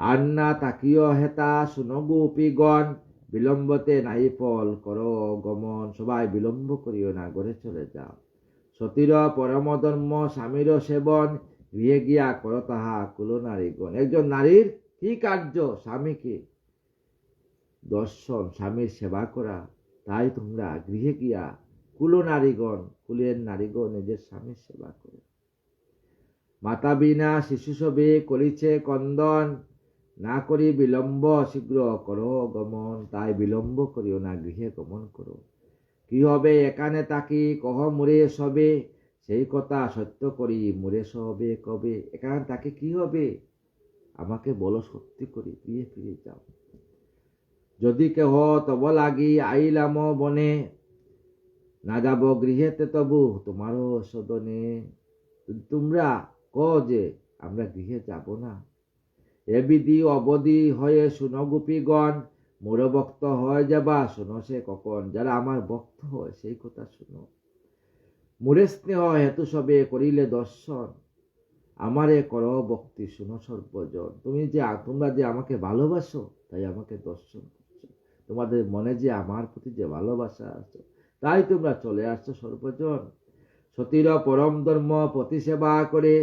আর না তাকিও হেতা শুনো গোপীগণ, বিলম্বতে নাই ফল কর গমন। সবাই বিলম্ব করিও না, গড়ে চলে যাও। সতীর পরম ধর্ম স্বামীর সেবন, গৃহে গিয়া কর তাহা কুল নারীগণ। একজন নারীর কি কার্য? স্বামীকে দর্শন, স্বামীর সেবা করা। তাই তোমরা গৃহে গিয়া কুল নারীগণ, কুলের নারীগণ নিজের স্বামীর সেবা করে। মাতা বিনা শিশু সবে করিছে কন্দন, না করি বিলম্ব শীঘ্র করো গমন। তাই বিলম্ব করিও না, গৃহে গমন করো। কি হবে এখানে তাকি কহ মুরে সবে, সেই কথা সত্য করি মুরে সবে কবে। এখানে তাকে কি হবে আমাকে বলো সত্যি করি, গৃহে ফিরে যাও। যদি কেহ তব লাগি আইলাম বনে, না যাব গৃহেতে তবু তোমারও সদনে। তোমরা কহ যে আমরা গৃহে যাব না, এ বিধি অবধি হয়ে শুনো গোপীগণ। মোর ভক্ত হয় যাবা শুনো সে কখন। যারা আমার ভক্ত হয় সেই কথা শুনো। মোরে স্নেহ হেতু সবে করিলে দর্শন, আমারে কর ভক্তি শুনো সর্বজন। তোমরা যে আমাকে ভালোবাসো, তাই আমাকে দর্শন করছো। তোমাদের মনে যে আমার প্রতি যে ভালোবাসা আছে, তাই তোমরা চলে আসছো সর্বজন। সতীর পরম ধর্ম প্রতি সেবা করে,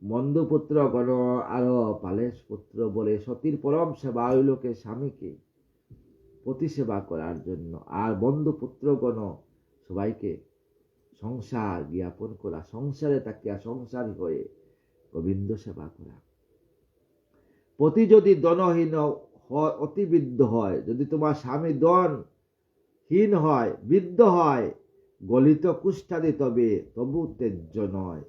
বন্ধুপুত্র গণ আরো পালেশ পুত্র বলে। সতীর পরম সেবা হইলকে স্বামীকে প্রতি সেবা করার জন্য, আর বন্ধুপুত্র গণ সবাইকে সংসার জ্ঞাপন করা, সংসারে তাকিয়া সংসারী হয়ে গোবিন্দ সেবা করা। পতি যদি দনহীন অতি বৃদ্ধ হয়, যদি তোমার স্বামী দনহীন হয়, বৃদ্ধ হয়, গলিত কুষ্ঠাদি তবে তবু তেজ্য নয়।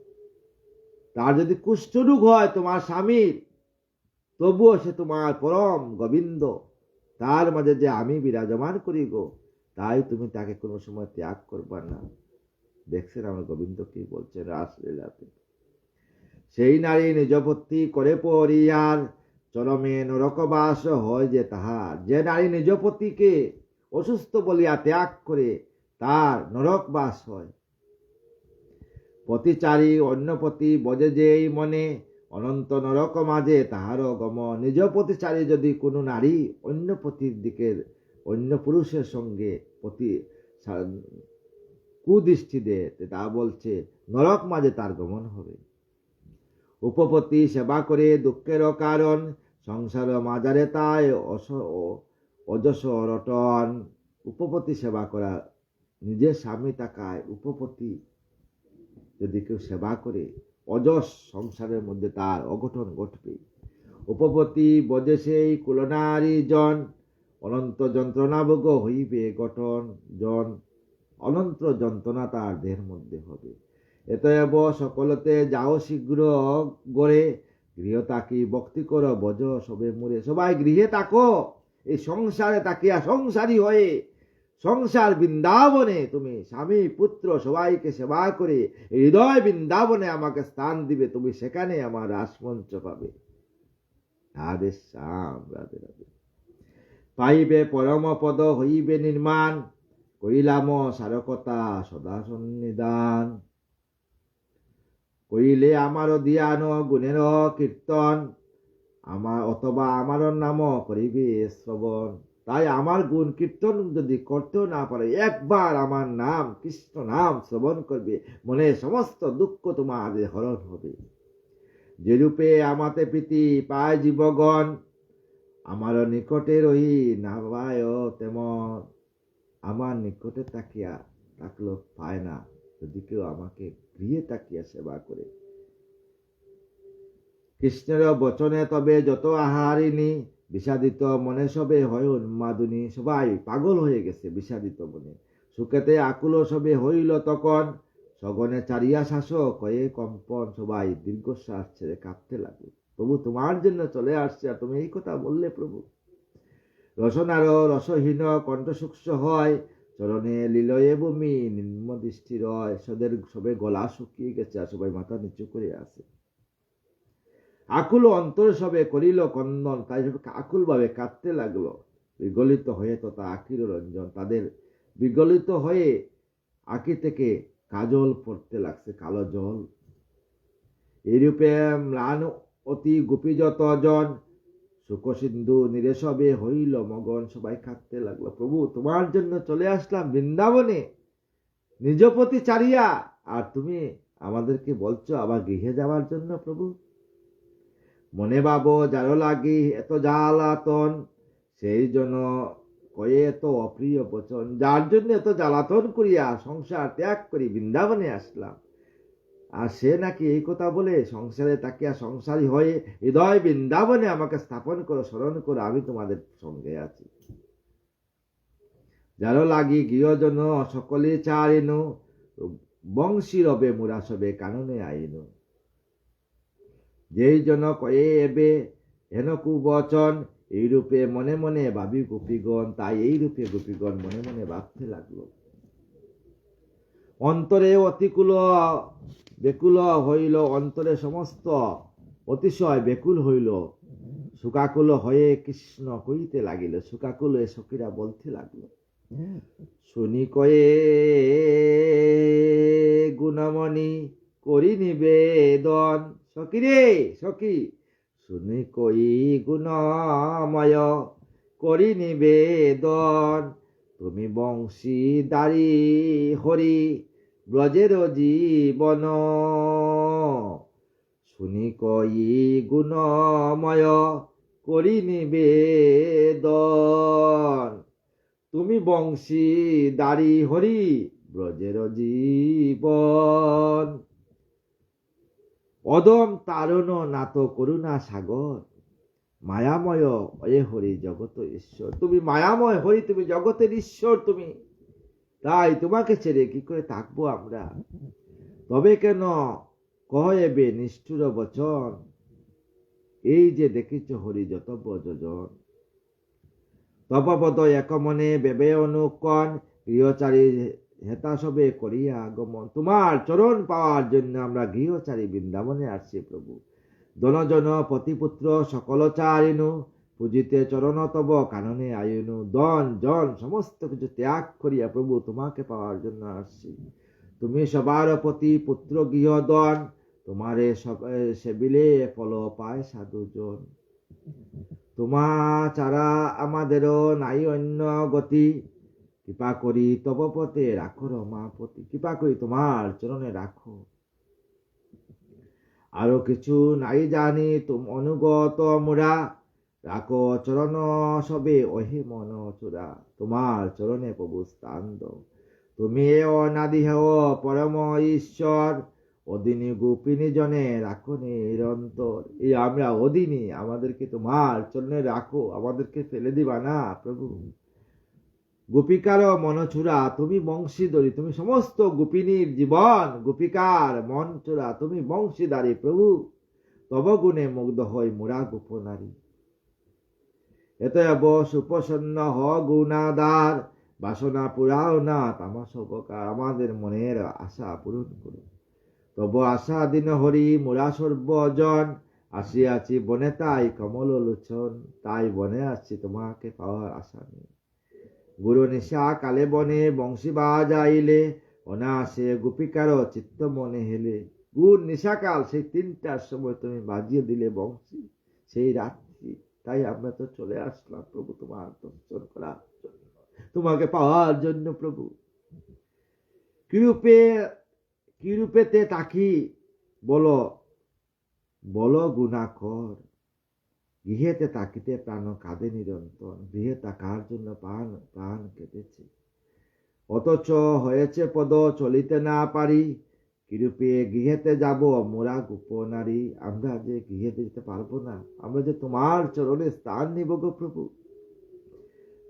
তার যদি কুষ্ঠরোগ হয় তোমার স্বামীর, তবুও সে তোমার পরম গোবিন্দ, তার মাঝে যে আমি বিরাজমান করি গো, তাই তুমি তাকে কোনো সময় ত্যাগ করবা না। দেখছেন আমার গোবিন্দ কি বলছে রাসলীলাতে। সেই নারী নিজপত্তি করে পরিয়ার, চরমে নরকবাস হয় যে তাহার। যে নারী নিজপতিকে অসুস্থ বলিয়া ত্যাগ করে, তার নরকবাস হয়। পতিচারী অন্যপতি বজে যেই মনে, অনন্ত নরক মাঝে তাহার গমন। নিজ পতিচারী যদি কোনো নারী অন্য পতির দিকের অন্য পুরুষের সঙ্গে কুদৃষ্টি দেয়, তা বলছে নরক মাঝে তার গমন হবে। উপপতি সেবা করে দুঃখের কারণ, সংসার মাজারে তাই অযশ রটন। উপপতি সেবা করা, নিজের স্বামী তাকায় উপপতি যদি কেউ সেবা করে, অযশ সংসারের মধ্যে তার অঘটন ঘটবে। উপপতি বজে সেই কুলনারী জন, অনন্ত যন্ত্রণা ভোগ হইবে গঠন জন। অনন্ত যন্ত্রণা তার দেহের মধ্যে হবে। এতএব সকলতে যাও শীঘ্র গড়ে, গৃহ তাকি ভক্তি করো বজ সবে মুরে। সবাই গৃহে তাকো, এই সংসারে তাকিয়া সংসারী হয়ে সংসার বৃন্দাবনে তুমি স্বামী পুত্র সবাইকে সেবা করে হৃদয় বৃন্দাবনে আমাকে স্থান দিবে, তুমি সেখানে আমার রাসমঞ্চ পাবে। রাধে শ্যাম, রাধে রাধে। পাইবে পরম পদ হইবে নির্মাণ, কইলাম সারকতা সদা সন্নিধান। কইলে আমার ধ্যান গুণের কীর্তন, আমার অথবা আমার নাম করিবে শ্রবণ। তাই আমার গুণ কীর্তন যদি করতেও না পারে, একবার আমার নাম কৃষ্ণ নাম শ্রবণ করবে, মনে সমস্ত দুঃখ তোমাদের হরণ হবে। যেরূপে আমাতে প্রীতি পায় জীবগণ, আমার নিকটে রহি না পায় তেমন। আমার নিকটে তাকিয়া থাকলেও পায় না, যদি কেউ আমাকে গৃহে তাকিয়া সেবা করে। কৃষ্ণের বচনে তবে যত আহারিনী, বিষাদিত মনে সবে হয় উন্মাদিনী। সবাই পাগল হয়ে গেছে বিষাদিত মনে, সুখেতে আকুল সবে হইল তখন। সগনে চারিয়া শাসক হয়ে কম্পন, সবাই দীর্ঘশ্বাস ছেড়ে কাঁপতে লাগলো। প্রভু তোমার জন্য চলে আসছে, আর তুমি এই কথা বললে প্রভু। রসনার রসহীন কণ্ঠ সূক্ষ্ম হয়, চরণে লীলয়ে ভূমি নিম্ন দৃষ্টি রয়। সবে গলা শুকিয়ে গেছে, আর সবাই মাথা নিচু করে আছে। আকুল অন্তর সবে করিল কন্দন, তাই সবে আকুল ভাবে কাঁদতে লাগলো। বিগলিত হয়ে তথা আখির রঞ্জন, তাদের বিগলিত হয়ে আঁকি থেকে কাজল পড়তে লাগছে, কালো জল। এইরূপে ম্লান অতি গোপী যতজন, সুখ সিন্ধু নিরেশবে হইল মগন। সবাই কাঁদতে লাগলো, প্রভু তোমার জন্য চলে আসলাম বৃন্দাবনে নিজ প্রতি চারিয়া, আর তুমি আমাদেরকে বলছো আবার গৃহে যাওয়ার জন্য। প্রভু মনে ভাবো যারো লাগি এত জ্বালাতন, সেই জন্য কয়ে এত অপ্রিয় বচন। যার জন্য এত জ্বালাতন করিয়া সংসার ত্যাগ করি বৃন্দাবনে আসলাম, আর সে নাকি এই কথা বলে সংসারে তাকিয়া সংসারী হয়ে হৃদয় বৃন্দাবনে আমাকে স্থাপন করো, স্মরণ করো, আমি তোমাদের সঙ্গে আছি। যারো লাগি গৃহজন সকলে চারিন, বংশী রবে মুরা সবে কাননে আইন। যেই জন কয়ে এবে হেন কুবচন, এইরূপে মনে মনে ভাবি গোপীগণ। তাই এইরূপে গোপীগণ মনে মনে ভাবতে লাগলো। অন্তরে অতিকুল বেকুল হইল, অন্তরে সমস্ত অতিশয় বেকুল হইল। শোকাকুল হয়ে কৃষ্ণ কইতে লাগিল, শোকাকুল সখীরা বলতে লাগলো। শুনি কয়ে গুণমণি করি নিবেদন। সখী রে সখী, শুনি কই গুণময় করি নিবেদন। তুমি বংশীদারি হরি ব্রজের জীবন। শুনি কই গুণময় করি নিবেদন। তুমি বংশীদারি হরি ব্রজের জীবন। অদম তারুণ নাত করুণা সাগর, মায়াময় অয়ে হরি জগত ঈশ্বর। তুমি মায়াময় হরি, তুমি জগতের ঈশ্বর তুমি, তাই তোমাকে ছেড়ে কি করে থাকবো আমরা। তবে কেন কহেবে নিষ্ঠুর বচন, এই যে দেখিছ হরি যত যোজন। তপপদ একমনে বেবে অনুকণ, গৃহচারী হেতা সবে করিয়া আগমন। তোমার চরণ পাওয়ার জন্য আমরা গৃহচারী বৃন্দাবনে আসছি প্রভু। দনজন পতিপুত্র সকল চারিনু, পূজিতে চরণ তব কাননে আয়নু। দন জন সমস্ত কিছু ত্যাগ করিয়া প্রভু তোমাকে পাওয়ার জন্য আসছি। তুমি সবার পতি পুত্র গৃহদন, তোমারে সেবিলে ফল পায় সাধুজন। তোমা ছাড়া আমাদেরও নাই অন্য গতি, কৃপা করি তব পথে রাখো রমাপতি। কৃপা করি তোমার চরণে রাখো, আরো কিছু নাই জানি তুম অনুগত মোরা। রাখো চরণ সবে ওহে মন চূড়া, তোমার চরণে প্রভু স্থান দাও। তুমি অনাদি হেও পরম ঈশ্বর, অদিনী গোপিনী জনে রাখো নিরন্তর। এই আমরা অদিনী, আমাদেরকে তোমার চরণে রাখো, আমাদেরকে ফেলে দিবা না প্রভু। গোপিকার মনচূড়া তুমি বংশীধরী, তুমি সমস্ত গোপিনীর জীবন। গোপিকার মন চূড়া তুমি বংশীধারী প্রভু, তব গুণে মুগ্ধ হই মোরা গোপনারী। এতএব সুপ্রসন্ন হ গুণাদার, বাসনা পুরাও না তামাস উপকার। আমাদের মনের আশা পূরণ করো, তব আশা দিন হরি মোরা সর্বজন। আসিয়াছি বনে তাই কমল লোচন, তাই বনে আসছি তোমাকে পাওয়ার আশা নেই। গুরু নিশা কালে বনে বংশী বাজাইলে, অনায়াসে গোপিকার চিত্ত মনে হেলে। গুর নিশাকাল সেই 3টার সময় তুমি বাজিয়ে দিলে বংশী, সেই রাত্রি তাই আমরা তো চলে আসলাম প্রভু তোমার দর্শন করার জন্য, তোমাকে পাওয়ার জন্য। প্রভু কিরূপেতে তাকি বলো বলো গুণাকর, গৃহেতে তাকিতে প্রাণ কাঁদে নিরন্তর, গৃহে তাকার জন্য প্রাণ প্রাণ কেঁদেছে, অথচ হয়েছে পদ চলিতে না পারি, কিরূপে গৃহেতে যাব মোরা গোপনারী। আমরা যে গৃহেতে যেতে পারবো না, আমরা যে তোমার চরণে স্থান নিব গো প্রভু।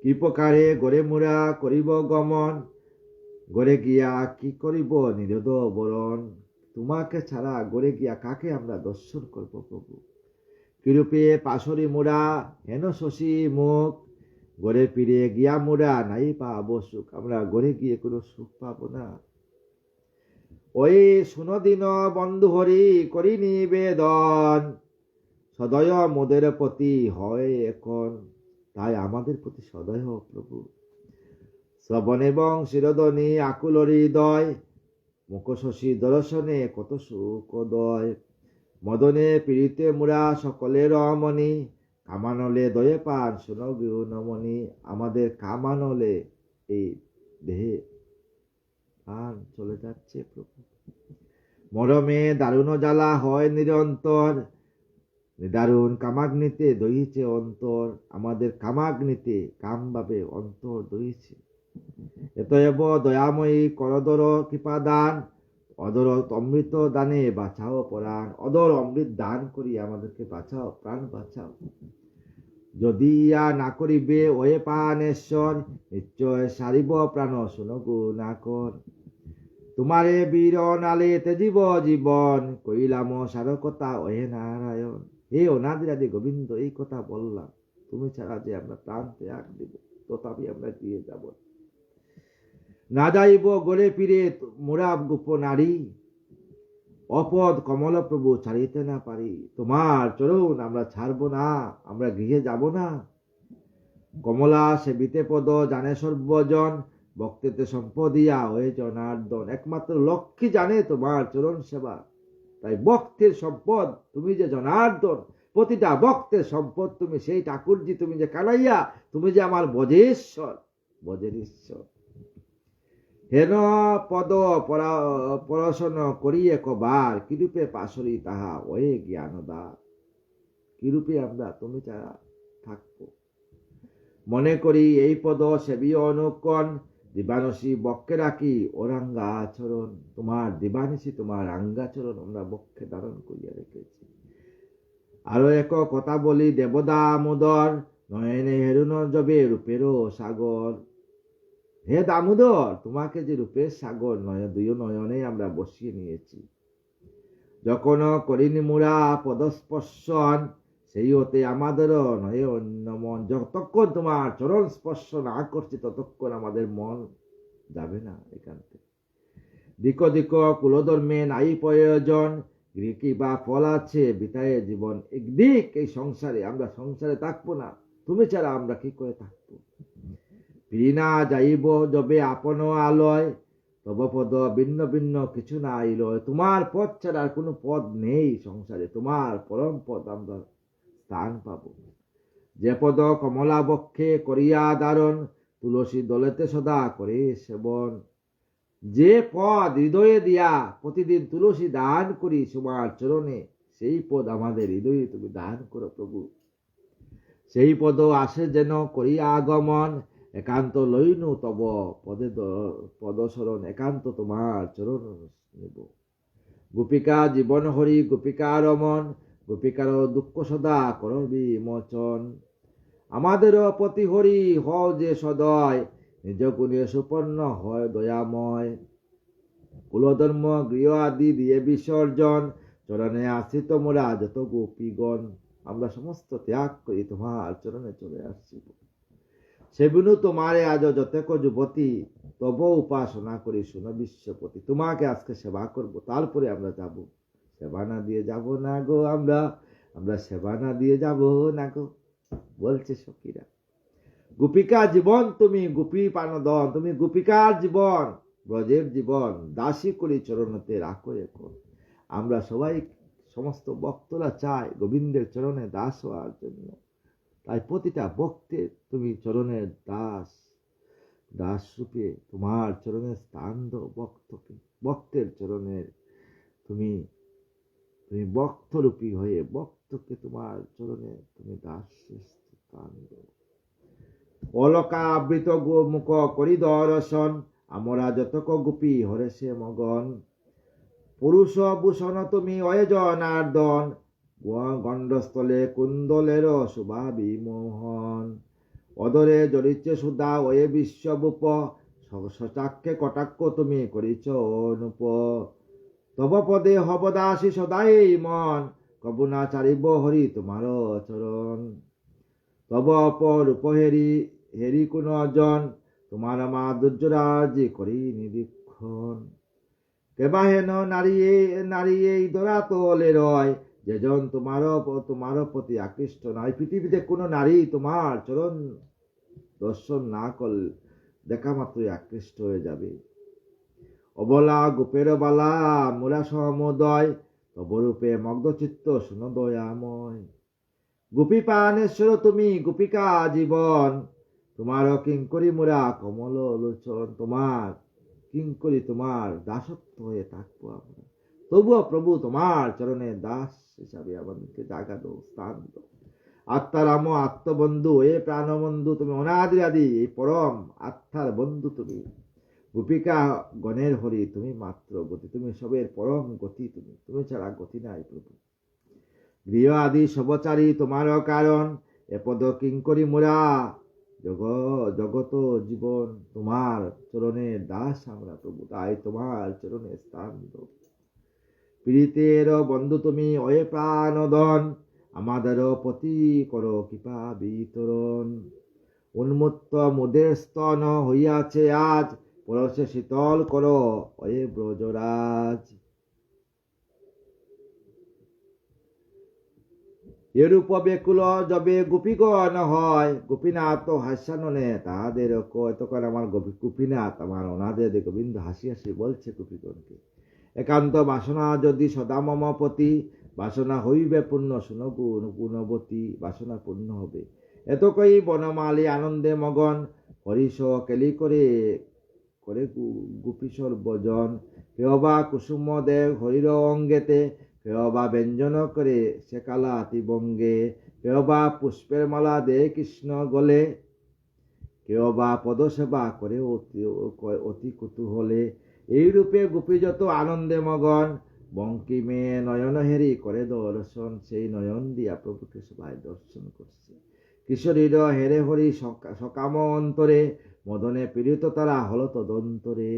কি প্রকারে গড়ে মোরা করিব গমন, গড়ে গিয়া কি করিব নিরোধ বরণ, তোমাকে ছাড়া গড়ে গিয়া কাকে আমরা দর্শন করব প্রভু। কিরূপে পাশরি মোরা হেন শশী মুখ, গড়ে ফিরে গিয়া মোরা নাই পাব সুখ। আমরা গড়ে গিয়ে কোনো সুখ পাবো না। ওই সুনদিন বন্ধু হরি করি নিবেদন, সদয় মোদের প্রতি হয় এখন, তাই আমাদের প্রতি সদয় হোক প্রভু। শ্রবণ এবং শিরোদনী আকুল হৃদয়, মুখ শশী দর্শনে কত সুখদয়, মদনে পীড়িতে মুরা সকলের মনি, কামানলে দয়ে পান শুনো নমনি। আমাদের কামানলে এই দেহে প্রাণ চলে যাচ্ছে প্রভু। মরমে দারুণ জ্বালা হয় নিরন্তর, দারুণ কামাগ্নিতে দহিছে অন্তর। আমাদের কামাগ্নিতে কাম ভাবে অন্তর দহিছে। এতএব দয়াময়ী করদর কৃপা দান, অদর অমৃত দানে বাঁচাও প্রাণ। অদর অমৃত দান করি আমাদেরকে বাঁচাও, প্রাণ বাঁচাও। যদি ইয়া না করিবে ওয়ে পানেশ্বর, নিশ্চয় সারিব প্রাণ শুনো গুণাকর। তোমারে বীর নালে তেজিব জীবন, কইলাম সারকতা ওহে নারায়ণ। হে অনাদিরাদি গোবিন্দ, এই কথা বললাম, তুমি ছাড়া যে আমরা প্রাণ ত্যাগ দিব, তথাপি আমরা দিয়ে যাব না। যাইব গড়ে ফিরে মোরা গোপনারী, অপদ কমল প্রভু ছাড়িতে না পারি। তোমার চরণ আমরা ছাড়ব না, আমরা গৃহে যাব না। কমলা সেবিতে পদ জানে সর্বজন, ভক্তেতে সম্পদিয়া হয়ে জনার্দন। একমাত্র লক্ষ্মী জানে তোমার চরণ সেবা, তাই ভক্তের সম্পদ তুমি যে জনার্দন, প্রতিটা ভক্তের সম্পদ তুমি, সেই ঠাকুরজি তুমি যে কানাইয়া, তুমি যে আমার বজেশ্বর, বজের ঈশ্বর। হেন পদ পরশন করি একবার, কিরূপে পাশরি তাহা ওয়ে জ্ঞানদা। কিরূপে আমরা তুমি ছাড়া থাকবো। মনে করি এই পদ সেবীয় অনুকণ, দিবানসী বক্ষে রাখি ওরাঙ্গা আচরণ। তোমার দিবানিসী তোমার আঙ্গাচরণ আমরা বক্ষে ধারণ করিয়া রেখেছি। আরো এক কথা বলি দেবদা মোদর, নয়নে হেরুন জবে রূপেরও সাগর। হে দামোদর, তোমাকে যে রূপের সাগর দুই নয়নে আমরা বসিয়ে নিয়েছি। যখন করিনি মুরা পদস্পর্শন, সেই হতে আমাদের নয় অন্য মন। যতক্ষণ তোমার চরণ স্পর্শ না করছি, ততক্ষণ আমাদের মন যাবে না এখান থেকে। দিক দিক কুলধর্মে নাই প্রয়োজন, কি বা ফল আছে বিতায়ে জীবন। একদিক এই সংসারে, আমরা সংসারে থাকবো না, তুমি ছাড়া আমরা কি করে থাকবো। বিনা যাইব যবে আপন আলয়, তব পদ ভিন্ন ভিন্ন কিছু না আইলয়। তোমার পথ ছাড়া কোনো পদ নেই সংসারে, তোমার পরম পদ আমরা স্থান পাব। যে পদ কমলা বক্ষে করিয়া দারণ, তুলসী দলেতে সদা করে সেবন। যে পদ হৃদয়ে দিয়া প্রতিদিন তুলসী দান করি তোমার চরণে, সেই পদ আমাদের হৃদয়ে তুমি দান করো প্রভু। সেই পদ আসে যেন করিয়া আগমন, একান্ত লইনু তব পদে পদসরণ। একান্ত তোমার চরণ নেব। গোপিকা জীবন হরি গোপিকা রমন, গোপিকার দুঃখ সদা করবি মোচন। আমাদের প্রতি হরি হও যে সদয়, নিজ গুণে সুপর্ণ হয় দয়াময়। কুলধর্ম গৃহ আদি দিয়ে বিসর্জন, চরণে আশ্রিত মোরা যত গোপীগণ। আমরা সমস্ত ত্যাগ করি তোমার চরণে চলে আসছি। সেবিনু তোমারে আজ যতেক যুবতী, তব উপাসনা করি শুনো বিশ্বপতি। তোমাকে আজকে সেবা করব, তারপরে আমরা যাব। সেবা না দিয়ে যাব না গো আমরা সেবা না দিয়ে যাব না গো, বলছে সখীরা। গোপিকা জীবন তুমি, গোপী পানদন তুমি, গোপিকার জীবন, ব্রজের জীবন, দাসী করি চরণতে রাখো এখন। আমরা সবাই, সমস্ত ভক্তরা চাই গোবিন্দের চরণে দাস হওয়ার জন্য। তাই প্রতিটা ভক্তের তুমি চরণের দাস রূপে তোমার চরণের স্থান দাও ভক্তের চরণের তুমি তুমি ভক্তরূপী হয়ে ভক্তকে তোমার চরণে তুমি দাস স্থান দাও। অলকা আবৃত মুখ করি দর্শন, আমরা যতক গোপী হরে সে মগন। পুরুষ ভূষণ তুমি অয়জনার্দন, গণ্ডস্থলে কুন্দলের শোভা বিমোহন। অদরে জড়িচ্ছে সুধা ওয়ে বিশ্বভূপ, সচাক্ষে কটাক্ষ তুমি করিছ অনুপ। তব পদে হবদাসী সদাই মন, কবুনা চারিব হরি তোমার চরণ। তব অপরূপ হেরি কোন জন, তোমার মাধুর্যরাজি করি নিরীক্ষণ। কেবাহেন নারী এই দরা তোলে রয়, যেজন তোমার প্রতি আকৃষ্ট নয়। পৃথিবীতে কোন নারী তোমার চরণ দর্শন না করলে দেখা মাত্রই আকৃষ্ট হয়ে যাবে। অবলা গোপের বালা মোরা সমুদয়, তব রূপে মগ্ধ চিত্ত শুন দয়াময়। গোপী প্রাণেশ্বর তুমি গোপিকা জীবন, তোমার কিঙ্করি মোরা কমল লোচন। তোমার কিঙ্করি তোমার দাসত্ব হয়ে থাকবো আমরা। তবুও প্রভু তোমার চরণে দাস হিসাবে আমাদেরকে জায়গা দাও, স্থান দাও। আত্মারাম আত্মবন্ধু এ প্রাণবন্ধু তুমি, অনাদি আদি এই পরম আত্মার বন্ধু তুমি। গোপিকা গণের হরি তুমি মাত্র গতি, তুমি সবের পরম গতি, তুমি ছাড়া গতি নাই প্রভু। গৃহ আদি সবচারী তোমার কারণ, এপদ কিঙ্করি মোরা জগত জীবন। তোমার চরণে দাস আমরা প্রভু, তাই তোমার চরণে স্থান দাও। পীড়িতের বন্ধু তুমি অয়ে প্রাণধন, আমাদের প্রতি করো কৃপা বিতরণ। উন্মুক্ত মুদের স্তন হইয়াছে আজ, পরশে শীতল করো অয়ে ব্রজরাজ। এরূপ বেকুল যবে গোপীগণ হয়, গোপীনাথ হাস্যাননে তাহাদের তখন আমার গোপীনাথ আমার অনাদের গোবিন্দ হাসি হাসি বলছে গোপীগণকে, একান্ত বাসনা যদি সদা মম পতি, বাসনা হইবে পূর্ণ শুনগু গুণবতী, বাসনা পূর্ণ হবে। এত কই বনমালী আনন্দে মগন, হরিষ কেলি করে করে গোপী সর্বজন। কেহ বা কুসুম দেব হরির অঙ্গেতে, কেহ বা ব্যঞ্জন করে সেকালা আতিবঙ্গে। কেহ বা পুষ্পের মালা দে কৃষ্ণ গলে, কেহ বা পদসেবা করে অতি কুতূহলে। এইরূপে গোপী যত আনন্দে মগন, বঙ্কিমে নয়ন হেরি করে দর্শন। সেই নয়ন দিয়া প্রভুকে সবাই দর্শন করছে। কিশোরীর হেরে হরি সকাম অন্তরে, মদনে পীড়িত তারা হল তদন্তরে।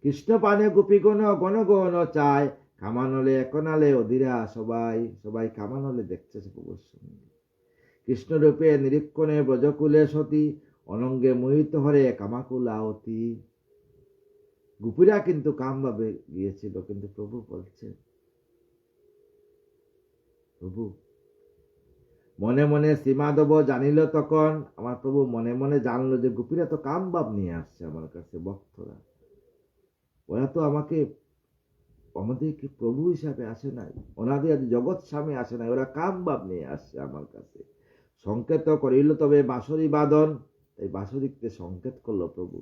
কৃষ্ণ পানে গোপীগণ গণ গণ চায়, কামানলে একনালে অধীরা সবাই কামানলে দেখছে প্রভুর সঙ্গে। কৃষ্ণরূপে নিরীক্ষণে ব্রজকুলে সতী, অনঙ্গে মোহিত হরে কামাকুলা অতি। গোপীরা কিন্তু কাম ভাবে গিয়েছিল, কিন্তু প্রভু বলছে, প্রভু মনে মনে শ্রীমাধব জানিল তখন, আমার প্রভু মনে মনে জানলো যে গোপীরা তো কাম ভাব নিয়ে আসছে আমার কাছে, ভক্তরা ওরা তো আমাদেরকে প্রভু হিসাবে আসে নাই, ওনাদের আজ জগৎ স্বামী আসে নাই, ওরা কাম ভাব নিয়ে আসছে আমার কাছে। সংকেত করিল তবে বাঁশরি বাদন, এই বাঁশরিকে সংকেত করলো প্রভু।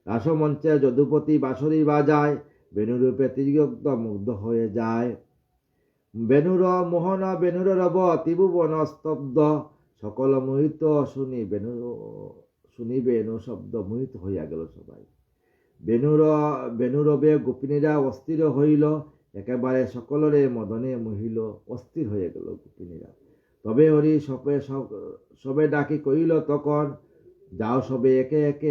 রাসমঞ্চে যদুপতি বাঁশরি বাজায়, বেণুরূপে তির্যক্ত মুগ্ধ হয়ে যায়। বেণুর মোহন বেণুর রব ত্রিভুবন স্তব্ধ, সকল মোহিত শুনি বেণু শব্দ মোহিত হইয়া গেল সবাই। বেণুরবে গোপিনীরা অস্থির হইল, একেবারে সকলরে মদনে মহিল, অস্থির হয়ে গেল গোপিনীরা। তবে হরি সবে ডাকি কইল তখন, যাও সবে একে একে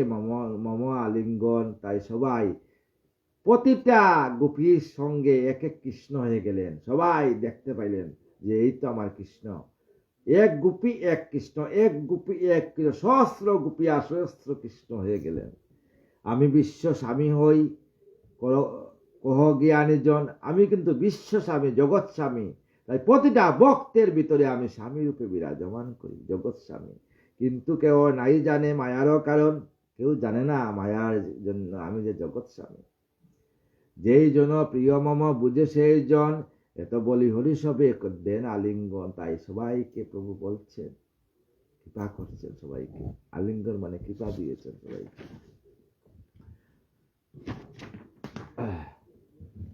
মম আলিঙ্গন। তাই সবাই প্রতিটা গোপীর সঙ্গে এক এক কৃষ্ণ হয়ে গেলেন। সবাই দেখতে পাইলেন যে এই তো আমার কৃষ্ণ, এক গোপী এক কৃষ্ণ, এক গোপী এক কৃষ্ণ, সহস্র গোপী আর সহস্র কৃষ্ণ হয়ে গেলেন। আমি বিশ্ব স্বামী হই কহ জ্ঞানীজন, আমি কিন্তু বিশ্ব স্বামী, জগৎ স্বামী। তাই প্রতিটা ভক্তের ভিতরে আমি স্বামী রূপে বিরাজমান করি, জগৎ স্বামী। কিন্তু কেউ নাই জানে মায়ারও কারণ, কেউ জানে না মায়ার জন্য আমি যে জগৎ স্বামী। যেই জন প্রিয় মম বুঝে সেই জন, এত বলি হরি সবে দেন আলিঙ্গন। তাই সবাইকে প্রভু বলছেন কৃপা করছেন সবাইকে, আলিঙ্গন মানে কৃপা দিয়েছেন সবাইকে।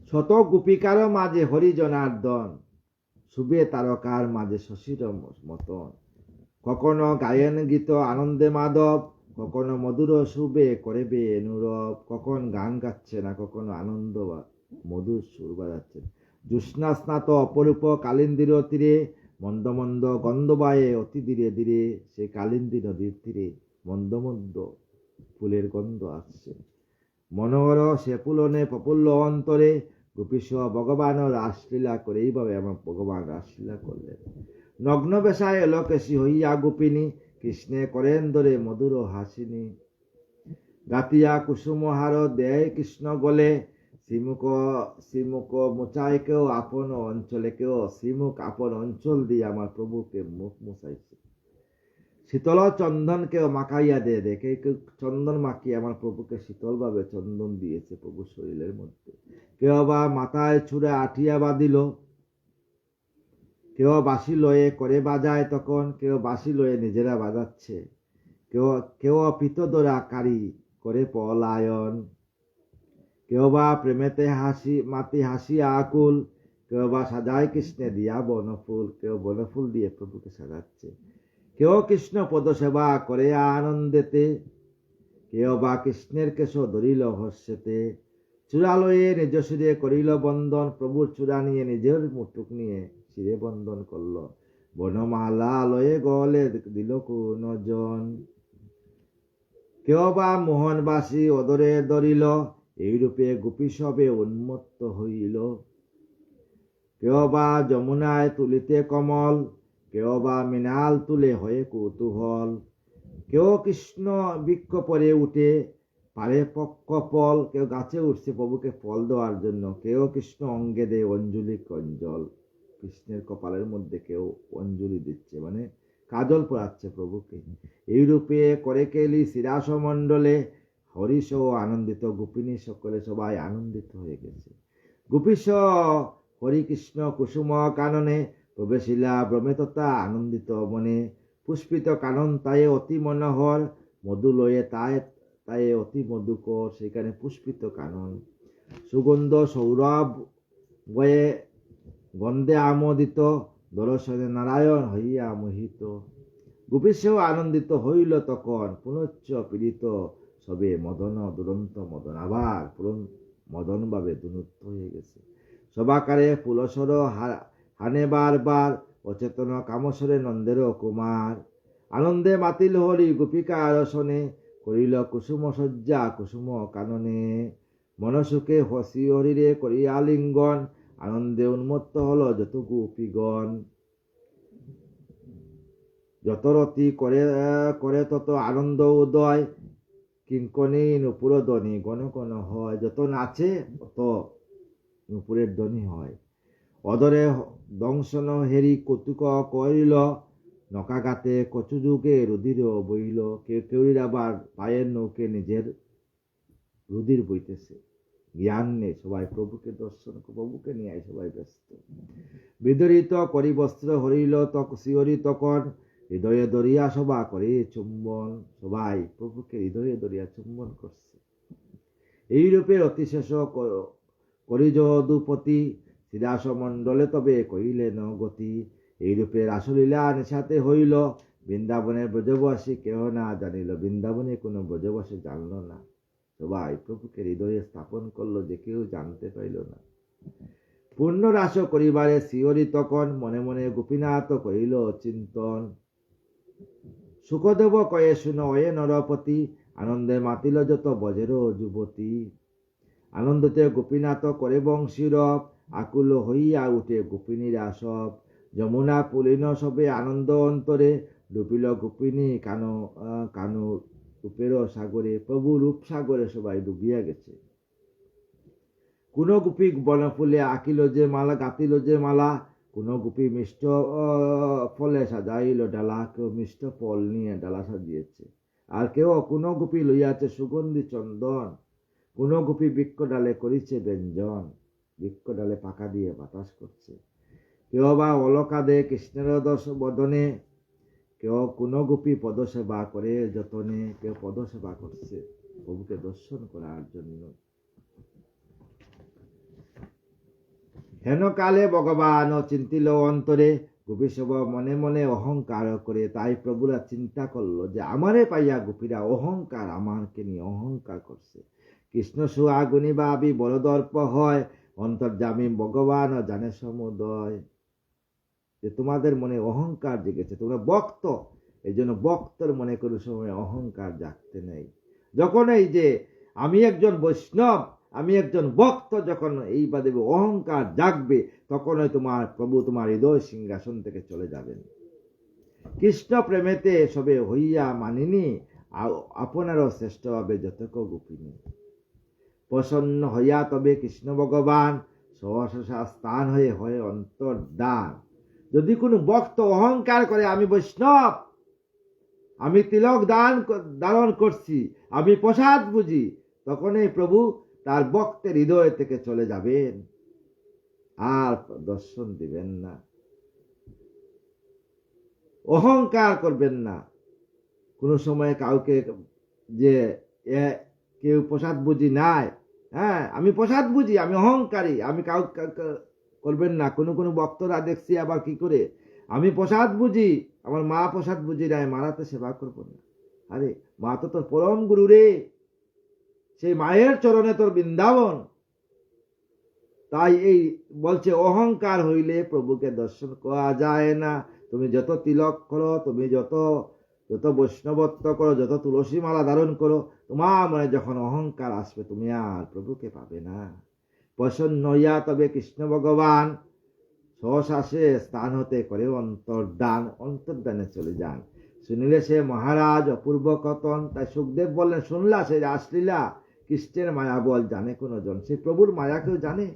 শত গোপিকার মাঝে হরি জনার্দন, শুভে তারকার মাঝে শশীর মতন। কখনো গায়েন গীত আনন্দে মাধব, কখনো মধুর শুভে করবে নুরব। কখন গান গাচ্ছে না, কখনো আনন্দ মধুর সুর বাজাচ্ছেন। জ্যোৎস্না স্নাত অপরূপ কালিন্দীর তীরে, মন্দ মন্দ গন্ধবায়ে অতি ধীরে ধীরে। সে কালিন্দী নদীর তীরে মন্দ মন্দ ফুলের গন্ধ আসছে। মনোহর সে পুলনে প্রফুল্ল অন্তরে, গোপীশ ভগবান রাসলীলা করে। এইভাবে আমার ভগবান রাসলীলা করলেন। নগ্ন বেশায় এলোকেশী হইয়া গোপিনী, কৃষ্ণে করেন ধরে মধুর হাসিনী। গাতিয়া কুসুমহার দেয় কৃষ্ণ গলে, শ্রীমুখ শ্রীমুখ মুচায় কেউ আপন অঞ্চলে, কেউ শ্রীমুখ আপন অঞ্চল দিয়ে আমার প্রভুকে মুখ মুছাইছে। শীতল চন্দন কেউ মাখাইয়া দে, কেউ চন্দন মাখিয়ে আমার প্রভুকে শীতল ভাবে চন্দন দিয়েছে প্রভু শরীরের মধ্যে। কেউ বা মাথায় ছুঁড়ে আঠিয়া বাঁধিল, কেউ বাঁশি লয়ে করে বাজায় তখন, কেউ বাঁশি লয়ে নিজেরা বাজাচ্ছে। কেউ কেউ পিতদরা কারি করে পলায়ন, কেউ বা প্রেমেতে হাসিয়া আকুল, কেউ বা সাজায় কৃষ্ণে দিয়া বনফুল, কেউ বনফুল দিয়ে প্রভুকে সাজাচ্ছে। কেউ কৃষ্ণ পদ সেবা করে আনন্দেতে, কেউ বা কৃষ্ণের কেশ ধরিল হর্ষেতে। চূড়া লয়ে নিজ শিরে করিল বন্দন, প্রভুর চূড়া নিয়ে নিজের মুটুক নিয়ে শিরে বন্দন করল। বনমালা লয়ে গলে দিল কুনজন, কেউ বা মোহনবাসী ওদরে ধরিল, এইরূপে গোপী সবে উন্মত্ত হইল। কেউ বা যমুনায় তুলিতে কমল, কেউ বা মৃণাল তুলে হয়ে কৌতূহল। কেউ কৃষ্ণ বৃক্ষ পরে উঠে পারে কপল, কেউ গাছে উঠছে প্রভুকে ফল দেওয়ার জন্য। কেউ কৃষ্ণ অঙ্গে দেয় অঞ্জলি কঞ্জল, কৃষ্ণের কপালের মধ্যে কেউ অঞ্জলি দিচ্ছে, মানে কাজল পরাচ্ছে প্রভুকে। এইরূপে করে কেলি শিরাস মণ্ডলে, হরিশ আনন্দিত, গোপিনী সকলে সবাই আনন্দিত হয়ে গেছে। গোপীশ হরিকৃষ্ণ কুসুম কাননে, প্রবেশিলা ব্রমেততা আনন্দিত মনে। পুষ্পিত কানন তায়ে অতি মনোহর, মধু লয়ে তায়ে অতি মধুকর। সেখানে পুষ্পিত কানন, সুগন্ধ সৌরভ বয়ে গন্ধে আমোদিত, দর্শনে নারায়ণ হইয়া মোহিত। গোপীশেও আনন্দিত হইল তখন, পুনশ্চ পীড়িত সবে মদন দুরন্ত মদন। আবার মদন ভাবে দুনুত্ব হয়ে গেছে। সবাকারে ফুলসর হানে বার, অচেতন কামসরে নন্দের কুমার। আনন্দে মাতিল হরি গোপিকা রসনে, করিল কুসুম সজ্জা কুসুম কাননে। মনসুখে হসি হরিরে করিয়া লিঙ্গন, আনন্দে উন্মত্ত হল যত গোপীগণ। যত রতি করে তত আনন্দ উদয়, কিঙ্কনি নুপুর ধ্বনি গণ গণ হয়। যত নাচে তত নুপুরের ধ্বনি হয়। অদরে দংশন হেরি কৌতুক করিল, নকাঘাতে কচু যুগে রুধির বইল। কেউর আবার পায়ের নৌকে নিজের রুধির বইতেছে। জ্ঞান নেই, সবাই প্রভুকে দর্শন, প্রভুকে নিয়ে সবাই ব্যস্ত। বিদরিত করি বস্ত্র হরিল শিহরি তখন, হৃদয়ে দরিয়া সভা করে চুম্বন। সবাই প্রভুকে হৃদয়ে দরিয়া চুম্বন করছে। এইরূপে অতিশেষ করি যদুপতি, শ্রীদাস মণ্ডলে তবে কহিলেন গতি। এইরূপে রাসলীলা নেশাতে হইল, বৃন্দাবনের ব্রজবাসী কেহ না জানিল। বৃন্দাবনে কোনো ব্রজবাসী জানল না, সবাই প্রভুকে হৃদয়ে স্থাপন করলো যে কেউ জানতে পাইল না। পূর্ণ রাস করিবারে শিহরি তখন, মনে মনে গোপীনাথ কহিল চিন্তন। সুখদেব কয়ে শুনো এ নরপতি, আনন্দে মাতিল যত বজের যুবতী। আনন্দতে গোপীনাথ করে বংশীরব, আকুল হইয়া উঠে গোপিনীরা সব। যমুনা পুলিন সবে আনন্দ অন্তরে, ডুবিল গোপিনী কানু রূপের সাগরে। প্রভু রূপ সাগরে সবাই ডুবিয়া গেছে। কোন গোপী বনফুলে আঁকিল যে মালা, গাঁথিল যে মালা। কোন গোপী মিষ্ট ফলে সাজাইল ডালা, কেউ মিষ্ট ফল নিয়ে ডালা সাজিয়েছে। আর কেউ কোন গোপী লইয়াছে সুগন্ধি চন্দন। কোন গোপী বৃক্ষ ডালে করিছে ব্যঞ্জন, বৃক্ষ ডালে পাকা দিয়ে বাতাস করছে। কেউ বা অলকা দে কৃষ্ণের বদনে, কেউ কোনো গোপী পদসেবা করে যতনে, কেউ পদসেবা করছে প্রভুকে দর্শন করার জন্য। হেন কালে ভগবান চিন্তিল অন্তরে, গোপী সব মনে মনে অহংকার করে। তাই প্রভুরা চিন্তা করলো যে আমারে পাইয়া গোপীরা অহংকার, আমাকে নিয়ে অহংকার করছে। কৃষ্ণ সুয়াগুনি ভাবি বড় দর্প হয়, অন্তর্যামী ভগবান জানে সমুদয়। যে তোমাদের মনে অহংকার জেগেছে, তোমরা ভক্ত, এই জন্য ভক্তর মনে কোনো সময় অহংকার জাগতে নেই। যখন এই যে আমি একজন বৈষ্ণব, আমি একজন ভক্ত, যখন এই বাদে অহংকার জাগবে, তখনই তোমার প্রভু তোমার হৃদয় সিংহাসন থেকে চলে যাবেন। কৃষ্ণ প্রেমেতে সবে হইয়া মানিনি, আপনারও শ্রেষ্ঠ হবে যতক গোপিনী। প্রসন্ন হইয়া তবে কৃষ্ণ ভগবান, সহসা স্থান হয়ে হয় অন্তর্দান। যদি কোনো ভক্ত অহংকার করে আমি বৈষ্ণব, আমি তিলক ধারণ করছি, আমি প্রসাদ বুঝি, তখনই প্রভু তার ভক্তের হৃদয় থেকে চলে যাবেন, আর দর্শন দিবেন না। অহংকার করবেন না। কোনো সময় কাউকে যে কেউ প্রসাদ বুঝি নাই, হ্যাঁ আমি প্রসাদ বুঝি, আমি অহংকারী, আমি কাউকে করবেন না। কোনো কোনো ভক্তরা দেখছি আবার কি করে, আমি প্রসাদ বুঝি, আমার মা প্রসাদ বুঝি নাই, মারাতে সেবা করবো না। আরে মা তো তোর পরম গুরু রে, সেই মায়ের চরণে তোর বৃন্দাবন। তাই এই বলছে অহংকার হইলে প্রভুকে দর্শন করা যায় না। তুমি যত তিলক করো, তুমি যত বৈষ্ণবত্ব করো, যত তুলসী মালা ধারণ করো, তোমার মনে যখন অহংকার আসবে, তুমি আর প্রভুকে পাবে না। প্রসন্ন হইয়া তবে কৃষ্ণ ভগবান, সহসা স্থান হতে করে অন্তর্দান, অন্তর্দানে চলে যান। শুনিলে সে মহারাজ অপূর্ব কথন। তাই সুখদেব বললেন, শুনলা সে রাসলীলা, কৃষ্ণের মায়া বল জানে কোন জন। সে প্রভুর মায়া কেউ জানে?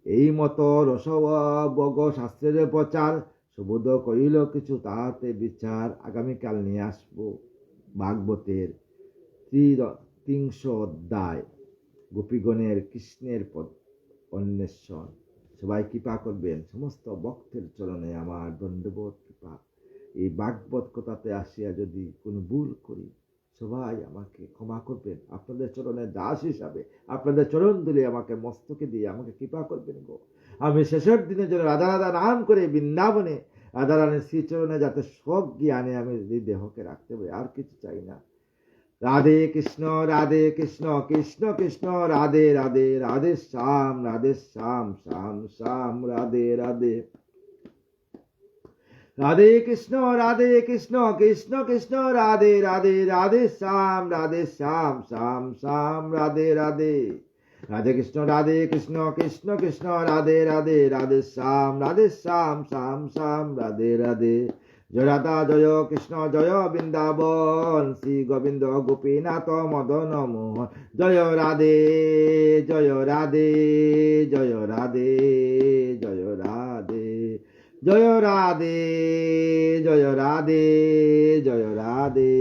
এই মতো রসবগ শাস্ত্রের প্রচার, সুবোধ কইল কিছু তাহাতে বিচার। আগামীকাল নিয়ে আসবো ভাগবতের 300 অধ্যায়, গোপীগণের কৃষ্ণের পদ অন্বেষণ। সবাই কৃপা করবেন, সমস্ত ভক্তের চরণে আমার দণ্ডবোধ কৃপা। এই ভাগবত কথাতে আসিয়া যদি কোনো ভুল করি, সবাই আমাকে ক্ষমা করবেন। আপনাদের চরণে দাস হিসাবে আপনাদের চরণ ধরে আমাকে মস্তকে দিয়ে আমাকে কৃপা করবেন গো। আমি শেষের দিনে যেন রাধা রাধা নাম করে বৃন্দাবনে রাধা রানীর শ্রীচরণে যাতে সব জ্ঞানে আমি এই দেহকে রাখতে পারি, আর কিছু চাই না। রাধে কৃষ্ণ কৃষ্ণ কৃষ্ণ রাধে রাধে, রাধে শ্যাম শ্যাম শ্যাম রাধে রাধে। রাধে কৃষ্ণ কৃষ্ণ কৃষ্ণ রাধে রাধে, রাধে শ্যাম শ্যাম শ্যাম রাধে রাধে। রাধে কৃষ্ণ কৃষ্ণ কৃষ্ণ রাধে রাধে, রাধে শ্যাম শ্যাম শ্যাম রাধে রাধে। জয় রাধা জয় কৃষ্ণ জয় বৃন্দাবন, শ্রী গোবিন্দ গোপীনাথ মদন মোহন। জয় রাধে জয় রাধে জয় রাধে জয় রাধে, জয় রাধে জয় রাধে জয় রাধে।